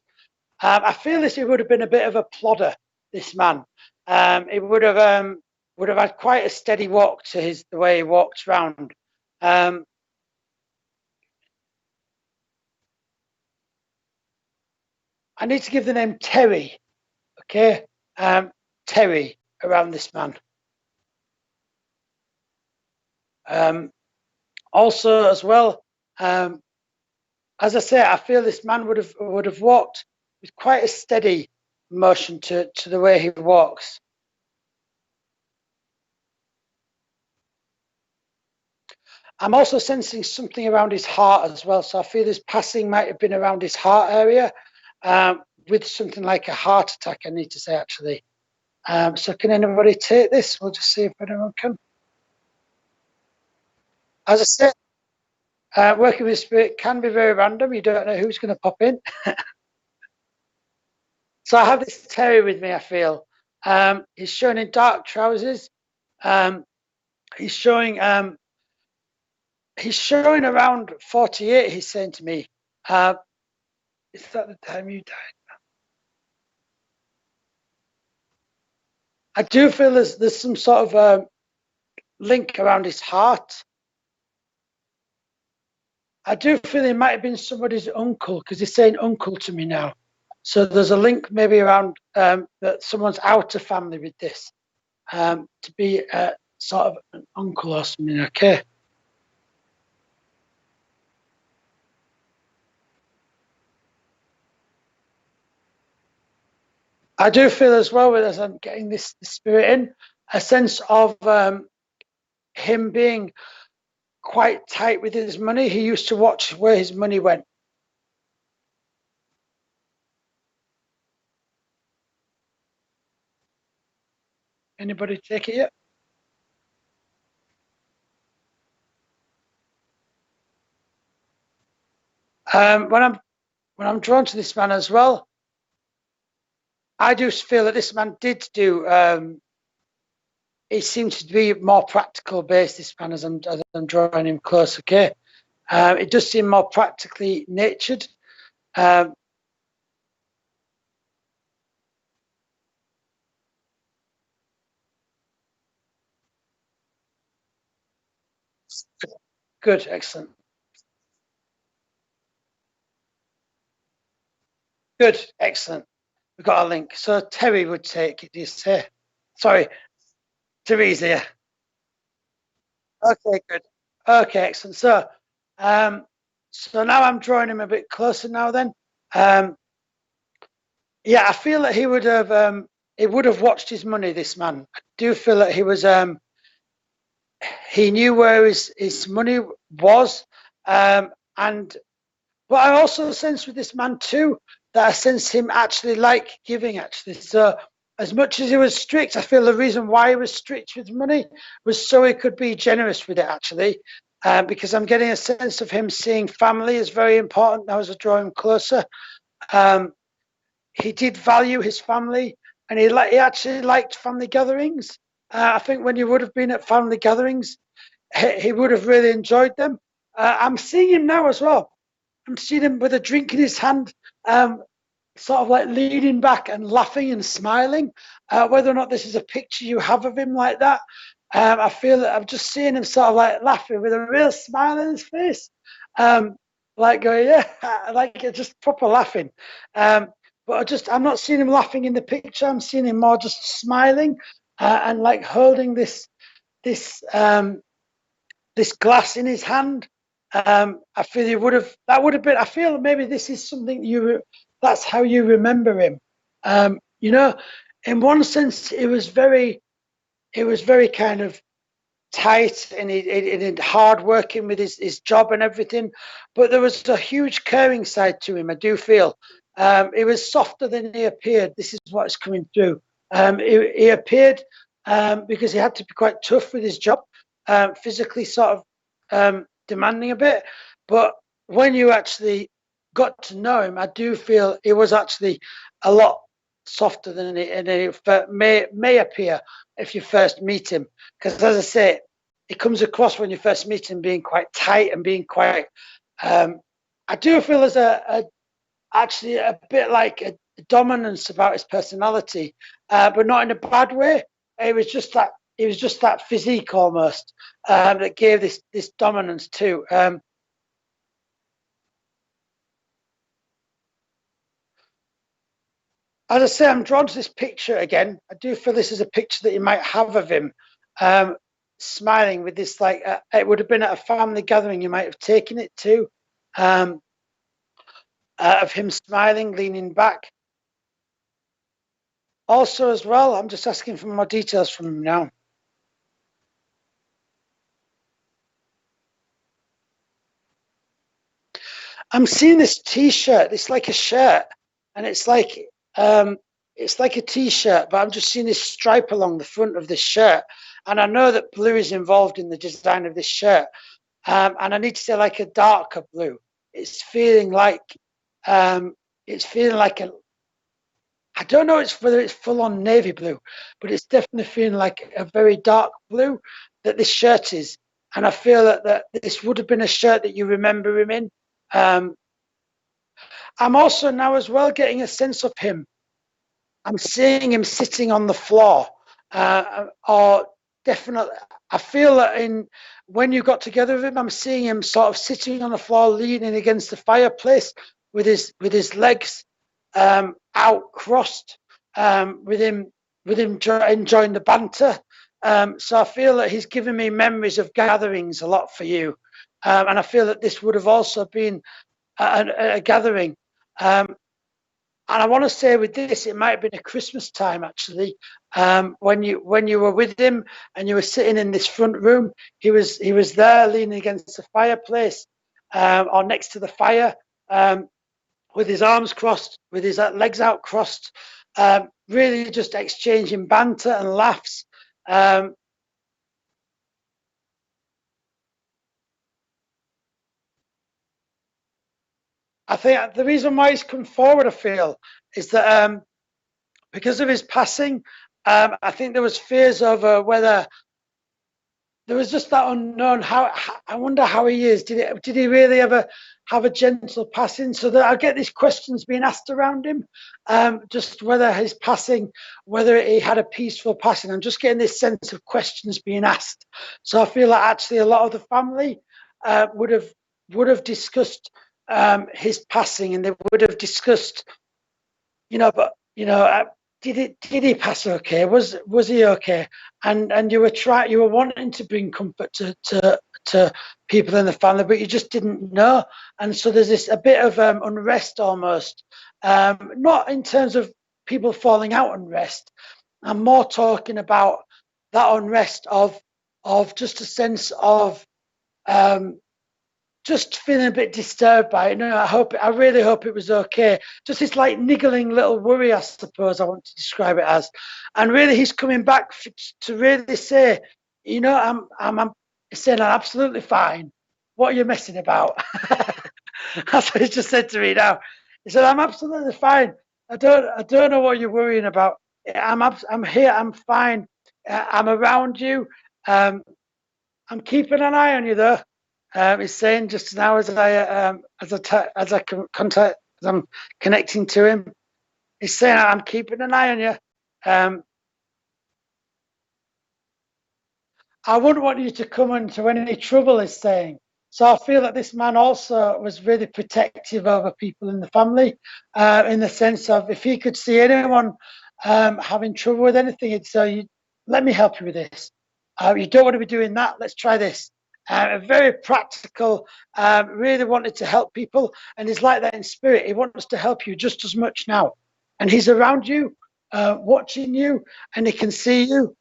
I feel this he would have been a bit of a plodder. This man. He would have had quite a steady walk to the way he walks around. I need to give the name Terry. Okay. Terry around this man. Also, as well, as I say, I feel this man would have walked with quite a steady motion to the way he walks. I'm also sensing something around his heart as well. So I feel his passing might have been around his heart area, with something like a heart attack, I need to say, actually. So can anybody take this? We'll just see if anyone can. As I said, working with spirit can be very random. You don't know who's going to pop in. So I have this Terry with me, I feel. He's showing in dark trousers. He's showing around 48, he's saying to me. Is that the time you died? I do feel there's some sort of link around his heart. I do feel he might have been somebody's uncle, because he's saying uncle to me now. So there's a link maybe around that someone's outer family with this, to be sort of an uncle or something. Okay. I do feel as well, as I'm getting this spirit in, a sense of him being quite tight with his money. He used to watch where his money went. Anybody take it yet? When I'm drawn to this man as well, I do feel that this man did do. He seems to be more practical based. This man, as I'm drawing him close. Okay, it does seem more practically natured. Good, excellent. Good, excellent. We've got a link. So Terry would take it. Do you say? Sorry, Teresa. Yeah. Okay, good. Okay, excellent. So, so now I'm drawing him a bit closer now. Then, yeah, I feel that he would have watched his money. This man, I do feel that he knew where his money was, and but I also sense with this man too that I sense him actually like giving. Actually, so as much as he was strict, I feel the reason why he was strict with money was so he could be generous with it. Actually, because I'm getting a sense of him seeing family is very important now as I draw him closer. He did value his family, and he actually liked family gatherings. I think when you would have been at family gatherings, he would have really enjoyed them. I'm seeing him now as well. I'm seeing him with a drink in his hand, sort of like leaning back and laughing and smiling. Whether or not this is a picture you have of him like that, I feel that I'm just seeing him sort of like laughing with a real smile on his face. like going, yeah, like just proper laughing. But I'm not seeing him laughing in the picture. I'm seeing him more just smiling and like holding this this glass in his hand. I feel that would have been. I feel maybe this is something that's how you remember him. You know, in one sense, it was very kind of tight and he hard working with his job and everything, but there was a huge caring side to him. I do feel he was softer than he appeared. This is what's coming through. He appeared because he had to be quite tough with his job, physically sort of demanding a bit. But when you actually got to know him, I do feel he was actually a lot softer than he may appear if you first meet him. Because as I say, it comes across when you first meet him being quite tight and being quite. I do feel there's actually a bit like a dominance about his personality, but not in a bad way. It was just that physique almost that gave this dominance too. As I say, I'm drawn to this picture again. I do feel this is a picture that you might have of him smiling with this, like, it would have been at a family gathering you might have taken it to, of him smiling, leaning back. Also, as well, I'm just asking for more details from him now. I'm seeing this T-shirt. It's like a shirt, and it's like a T-shirt, but I'm just seeing this stripe along the front of this shirt. And I know that blue is involved in the design of this shirt, and I need to say like a darker blue. It's feeling like a. I don't know whether it's full on navy blue, but it's definitely feeling like a very dark blue that this shirt is. And I feel that this would have been a shirt that you remember him in. I'm also now as well getting a sense of him. I'm seeing him sitting on the floor, or definitely. I feel that when you got together with him, I'm seeing him sort of sitting on the floor, leaning against the fireplace with his legs out crossed, with him enjoying the banter. So I feel that he's given me memories of gatherings a lot for you, and I feel that this would have also been a gathering. And I want to say with this, it might have been a Christmas time actually, when you were with him and you were sitting in this front room. He was there leaning against the fireplace, or next to the fire, with his arms crossed, with his legs out crossed, really just exchanging banter and laughs. I think the reason why he's come forward, I feel, is that because of his passing, I think there was fears over whether there was just that unknown. How I wonder how he is. Did he really ever have a gentle passing? So that I get these questions being asked around him, just whether his passing, whether he had a peaceful passing. I'm just getting this sense of questions being asked. So I feel like actually a lot of the family would have discussed his passing, and they would have discussed, but did he pass okay? Was he okay? And you were wanting to bring comfort to people in the family, but you just didn't know. And so there's this a bit of unrest almost, not in terms of people falling out unrest. I'm more talking about that unrest of just a sense of just feeling a bit disturbed by it. No, I really hope it was okay. Just this like niggling little worry, I suppose I want to describe it as. And really, he's coming back to really say, I'm saying I'm absolutely fine. What are you messing about? That's what he just said to me now. He said, I'm absolutely fine. I don't know what you're worrying about. I'm here. I'm fine. I'm around you. I'm keeping an eye on you though. He's saying just now as I'm connecting to him, he's saying I'm keeping an eye on you. I wouldn't want you to come into any trouble. He's saying, So I feel that this man also was really protective over people in the family, in the sense of if he could see anyone having trouble with anything, he'd say, let me help you with this. You don't want to be doing that. Let's try this. Very practical, really wanted to help people. And he's like that in spirit. He wants to help you just as much now. And he's around you, watching you, and he can see you.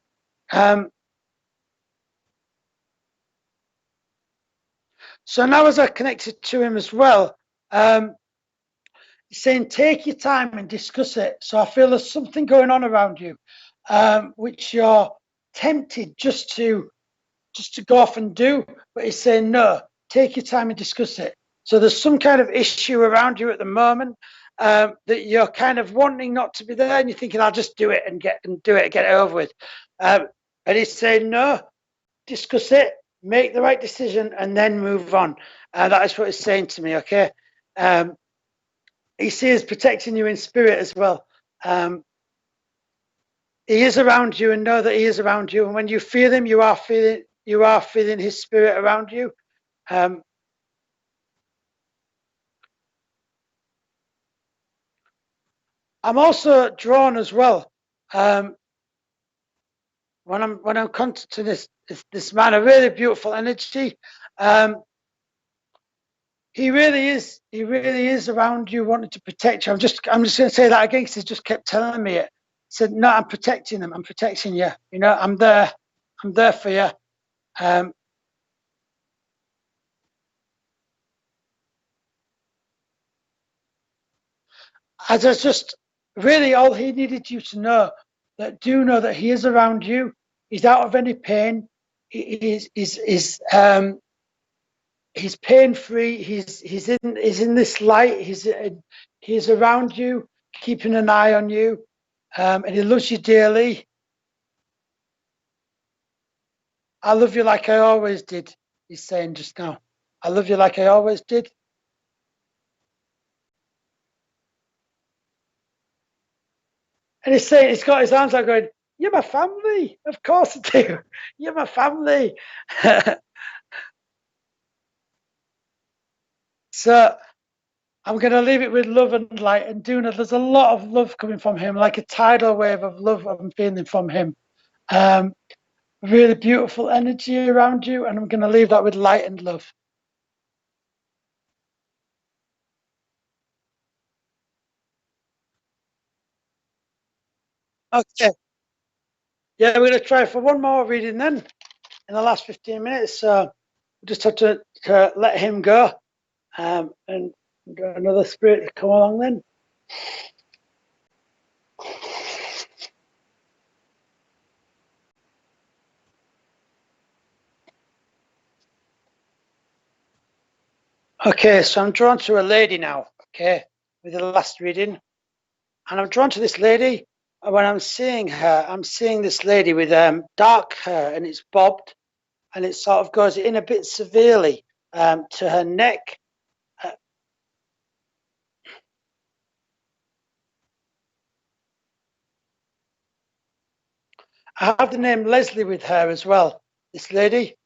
So now as I connected to him as well, he's saying, take your time and discuss it. So I feel there's something going on around you, which you're tempted just to go off and do, but he's saying, no, take your time and discuss it. So there's some kind of issue around you at the moment that you're kind of wanting not to be there, and you're thinking, I'll just do it and get it over with. And he's saying, no, discuss it, make the right decision, and then move on. That is what he's saying to me, okay? He sees protecting you in spirit as well. He is around you, and know that he is around you. And when you feel him, you are feeling his spirit around you. I'm also drawn as well. When I'm contacting this man, a really beautiful energy. He really is around you, wanting to protect you. I'm just going to say that again, because he just kept telling me it. He said, no, I'm protecting them. I'm protecting you. You know, I'm there for you. As I just really, all he needed you to know, that do know that he is around you. He's out of any pain. He's pain free. He's in this light. He's around you, keeping an eye on you, and he loves you dearly. I love you like I always did. He's saying just now, I love you like I always did. And he's saying, he's got his arms out going, you're my family. Of course I do. You're my family. So I'm going to leave it with love and light and Duna. There's a lot of love coming from him, like a tidal wave of love I'm feeling from him. Really beautiful energy around you. And I'm going to leave that with light and love. Okay. Yeah, we're going to try for one more reading then in the last 15 minutes. So we'll just have to let him go. And another spirit to come along then. Okay, so I'm drawn to a lady now, okay, with the last reading. And I'm drawn to this lady. And when I'm seeing her, I'm seeing this lady with dark hair, and it's bobbed, and it sort of goes in a bit severely to her neck. I have the name Leslie with her as well, this lady.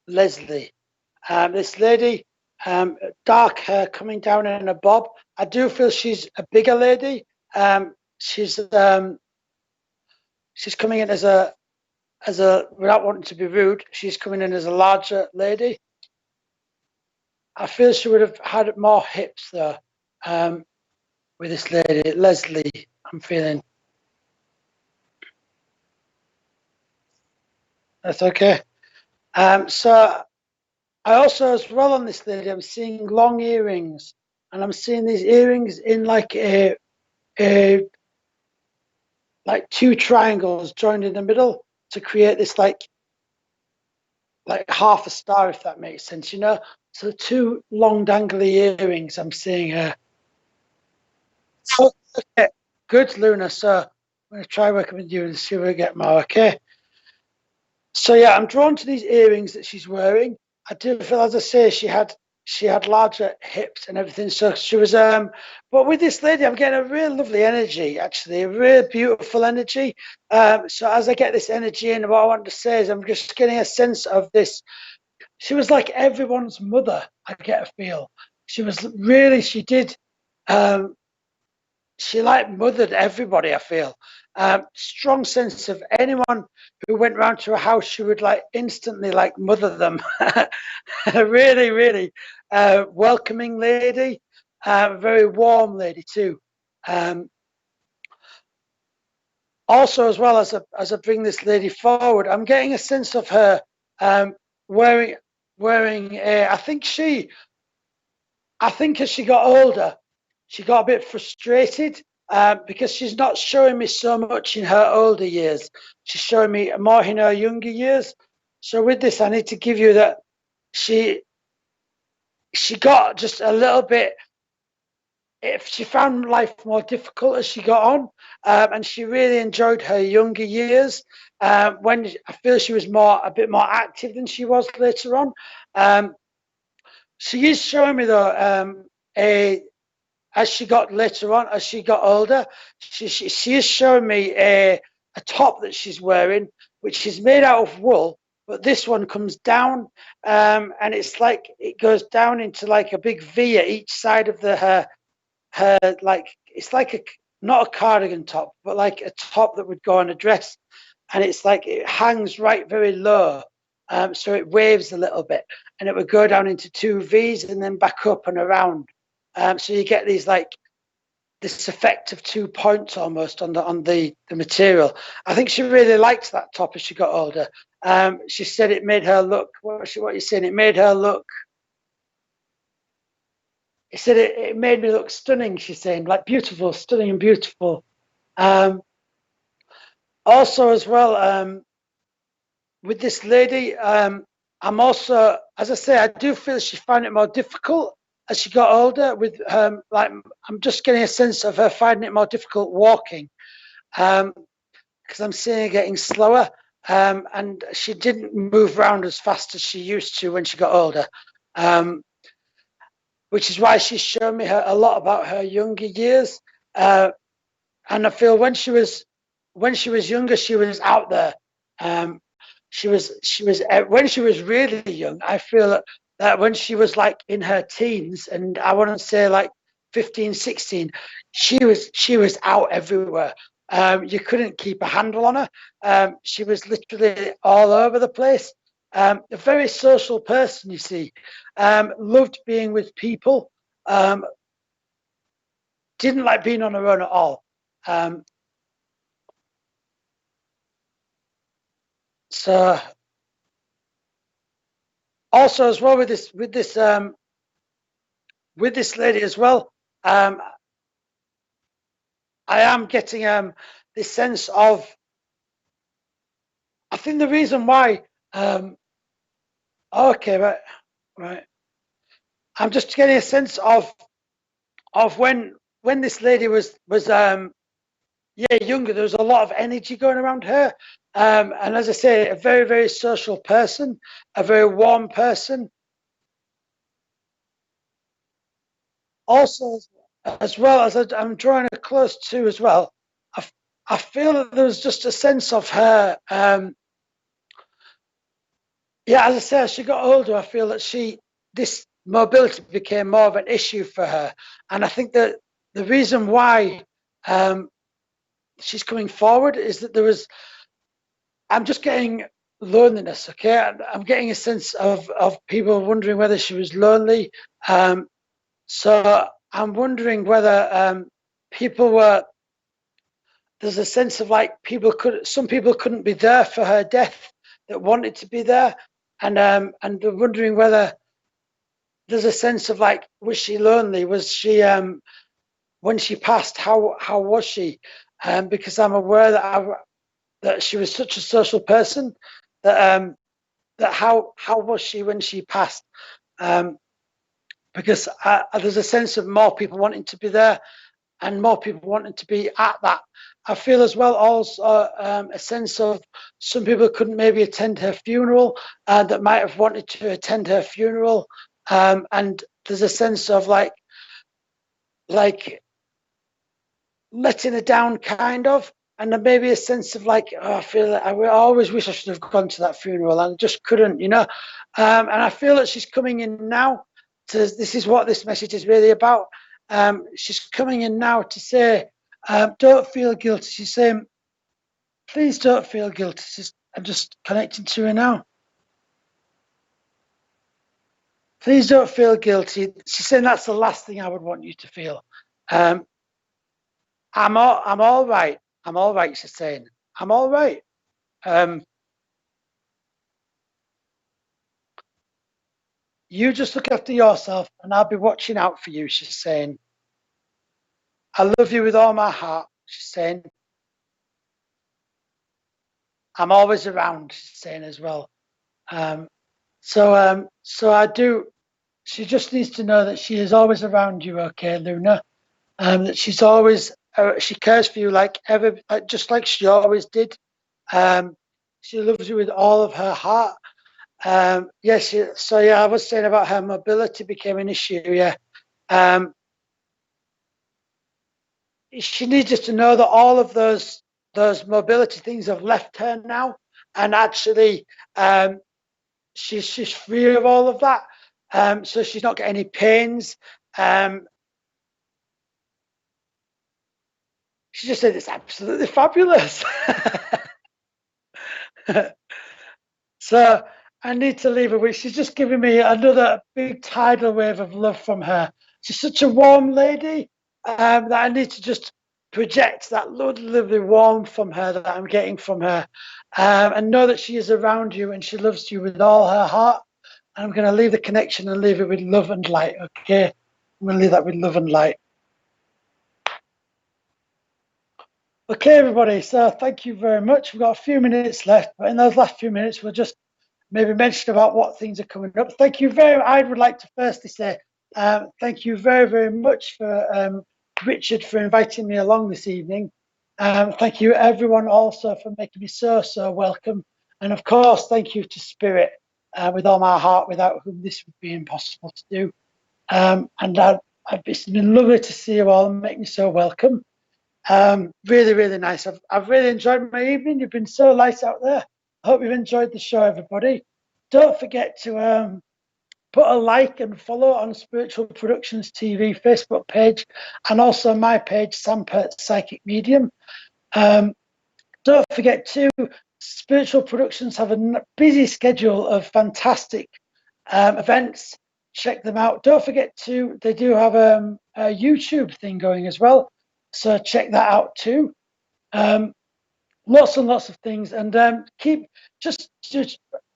Leslie. This lady, dark hair coming down in a bob. I do feel she's a bigger lady. She's coming in as a, without wanting to be rude, she's coming in as a larger lady. I feel she would have had more hips though, with this lady, Leslie, I'm feeling. That's okay. So I also, as well on this lady, I'm seeing long earrings, and I'm seeing these earrings in like like two triangles joined in the middle to create this like half a star, if that makes sense, you know. So two long dangly earrings I'm seeing her. Okay, good, Luna. So I'm going to try working with you and see if we get more. Okay. So yeah, I'm drawn to these earrings that she's wearing. I do feel, as I say, she had she had larger hips and everything. So she was, but with this lady, I'm getting a real lovely energy, actually, a real beautiful energy. So as I get this energy in, what I want to say is I'm just getting a sense of this. She was like everyone's mother, I get a feel. She was really, she did, she like mothered everybody, I feel. Strong sense of anyone who went round to her house, she would like instantly like mother them. Really, really welcoming lady, very warm lady too. Also, as well as I bring this lady forward, I'm getting a sense of her wearing a. I think as she got older, she got a bit frustrated because she's not showing me so much in her older years. She's showing me more in her younger years. So with this, I need to give you that she got just a little bit. If she found life more difficult as she got on, and she really enjoyed her younger years. When I feel she was a bit more active than she was later on. She is showing me though as she got later on, as she got older, she is showing me a top that she's wearing, which is made out of wool, but this one comes down, and it's like it goes down into like a big V at each side of her like it's like a not a cardigan top, but like a top that would go on a dress, and it's like it hangs right very low, so it waves a little bit, and it would go down into two V's and then back up and around. So you get these like this effect of 2 points almost on the material. I think she really liked that top as she got older. She said it made her look. What you saying? It made her look. He said it made me look stunning. She's saying like beautiful, stunning, and beautiful. Also, as well, with this lady, I'm also, as I say, I do feel she found it more difficult as she got older. With like, I'm just getting a sense of her finding it more difficult walking, because I'm seeing her getting slower, and she didn't move around as fast as she used to when she got older. Which is why she's shown me a lot about her younger years, and I feel when she was younger, she was out there. She was when she was really young. I feel that when she was like in her teens, and I want to say like 15, 16, she was out everywhere. You couldn't keep a handle on her. She was literally all over the place. A very social person, you see. Loved being with people. Didn't like being on her own at all. So also as well with this lady as well, I am getting this sense of. I think the reason why. Okay, right. I'm just getting a sense of when this lady was younger. There was a lot of energy going around her, and as I say, a very, very social person, a very warm person. Also, as well as I'm drawing her close to as well, I feel that there was just a sense of her. As I say, as she got older, I feel that this mobility became more of an issue for her, and I think that the reason why she's coming forward is that I'm just getting loneliness. Okay, I'm getting a sense of people wondering whether she was lonely. So I'm wondering whether people were. There's a sense of like some people couldn't be there for her death that wanted to be there, and they're wondering whether there's a sense of like, was she lonely? Was she when she passed? How was she? Because I'm aware that she was such a social person that how was she when she passed? Because there's a sense of more people wanting to be there and more people wanting to be at that. I feel as well also a sense of some people couldn't maybe attend her funeral that might have wanted to attend her funeral. and there's a sense of like letting her down, kind of, and then maybe a sense of like, oh, I feel like I always wish I should have gone to that funeral and I just couldn't, you know. And I feel that she's coming in now to, this is what this message is really about. She's coming in now to say, don't feel guilty. She's saying, please don't feel guilty. I'm just connecting to her now. Please don't feel guilty. She's saying that's the last thing I would want you to feel. I'm all right. I'm all right, she's saying. I'm all right. You just look after yourself and I'll be watching out for you, she's saying. I love you with all my heart, she's saying. I'm always around, she's saying as well. So I do, she just needs to know that she is always around you, okay, Luna? That she's always, she cares for you just like she always did. She loves you with all of her heart. Yes, so yeah, I was saying about her mobility became an issue, yeah. She needs just to know that all of those mobility things have left her now, and actually she's free of all of that. So she's not getting any pains. She just said it's absolutely fabulous. So I need to leave her with, she's just giving me another big tidal wave of love from her. She's such a warm lady that I need to just project that lovely warmth from her that I'm getting from her, and know that she is around you and she loves you with all her heart. And I'm going to leave the connection and leave it with love and light, okay? I'm going to leave that with love and light. Okay, everybody, so thank you very much. We've got a few minutes left, but in those last few minutes, we'll just maybe mention about what things are coming up. Thank you I would like to firstly say thank you very, very much for Richard for inviting me along this evening. Thank you everyone also for making me so welcome. And of course, thank you to Spirit with all my heart, without whom this would be impossible to do. And it's been lovely to see you all and make me so welcome. Really, really nice. I've really enjoyed my evening. You've been so light out there. I hope you've enjoyed the show, everybody. Don't forget to put a like and follow on Spiritual Productions TV Facebook page, and also my page, Sam Pirt Psychic Medium. Don't forget to, Spiritual Productions have a busy schedule of fantastic events. Check them out. Don't forget to, they do have a YouTube thing going as well, so check that out too. Lots and lots of things, and just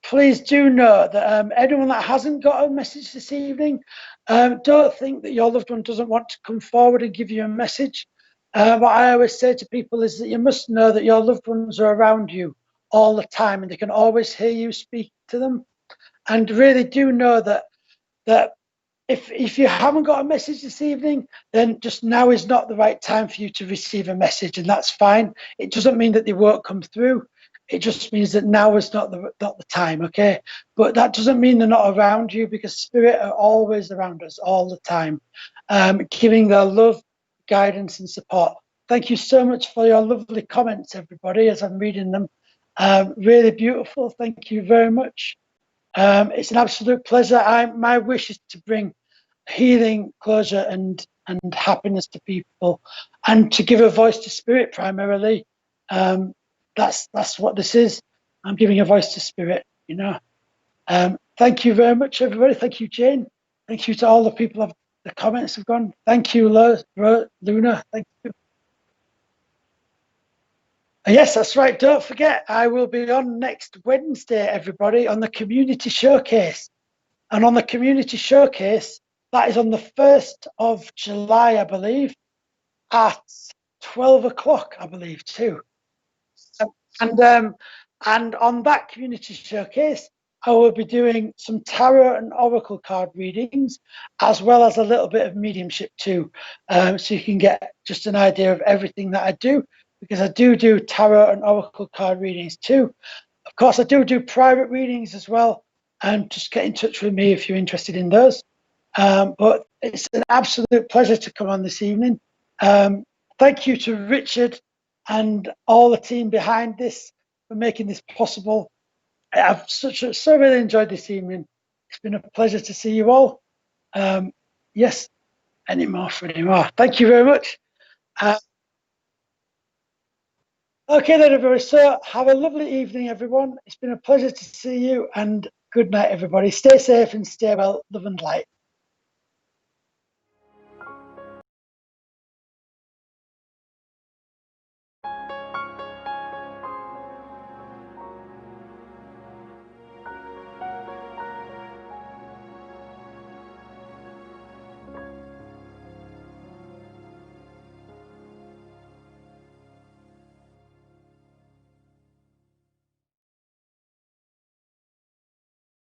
please do know that anyone that hasn't got a message this evening, don't think that your loved one doesn't want to come forward and give you a message. What I always say to people is that you must know that your loved ones are around you all the time and they can always hear you speak to them. And really do know that if you haven't got a message this evening, then just now is not the right time for you to receive a message, and that's fine. It doesn't mean that they won't come through. It just means that now is not the time, okay? But that doesn't mean they're not around you, because Spirit are always around us all the time, giving their love, guidance and support. Thank you so much for your lovely comments, everybody, as I'm reading them. Really beautiful. Thank you very much. It's an absolute pleasure. My wish is to bring healing, closure and happiness to people, and to give a voice to Spirit primarily. That's what this is. I'm giving a voice to Spirit, you know. Thank you very much, everybody. Thank you, Jane. Thank you to all the people. The comments have gone. Thank you, Luna. Thank you. Yes, that's right. Don't forget, I will be on next Wednesday, everybody, on the Community Showcase. And on the Community Showcase, that is on the 1st of July, I believe, at 12 o'clock, I believe, too. And on that Community Showcase, I will be doing some tarot and oracle card readings, as well as a little bit of mediumship too. So you can get just an idea of everything that I do, because I do tarot and oracle card readings too. Of course, I do private readings as well. and just get in touch with me if you're interested in those. But it's an absolute pleasure to come on this evening. Thank you to Richard and all the team behind this for making this possible. I've so really enjoyed this evening. It's been a pleasure to see you all. Yes, any more for any more. Thank you very much. Okay then, everybody. So have a lovely evening, everyone. It's been a pleasure to see you, and good night, everybody. Stay safe and stay well. Love and light.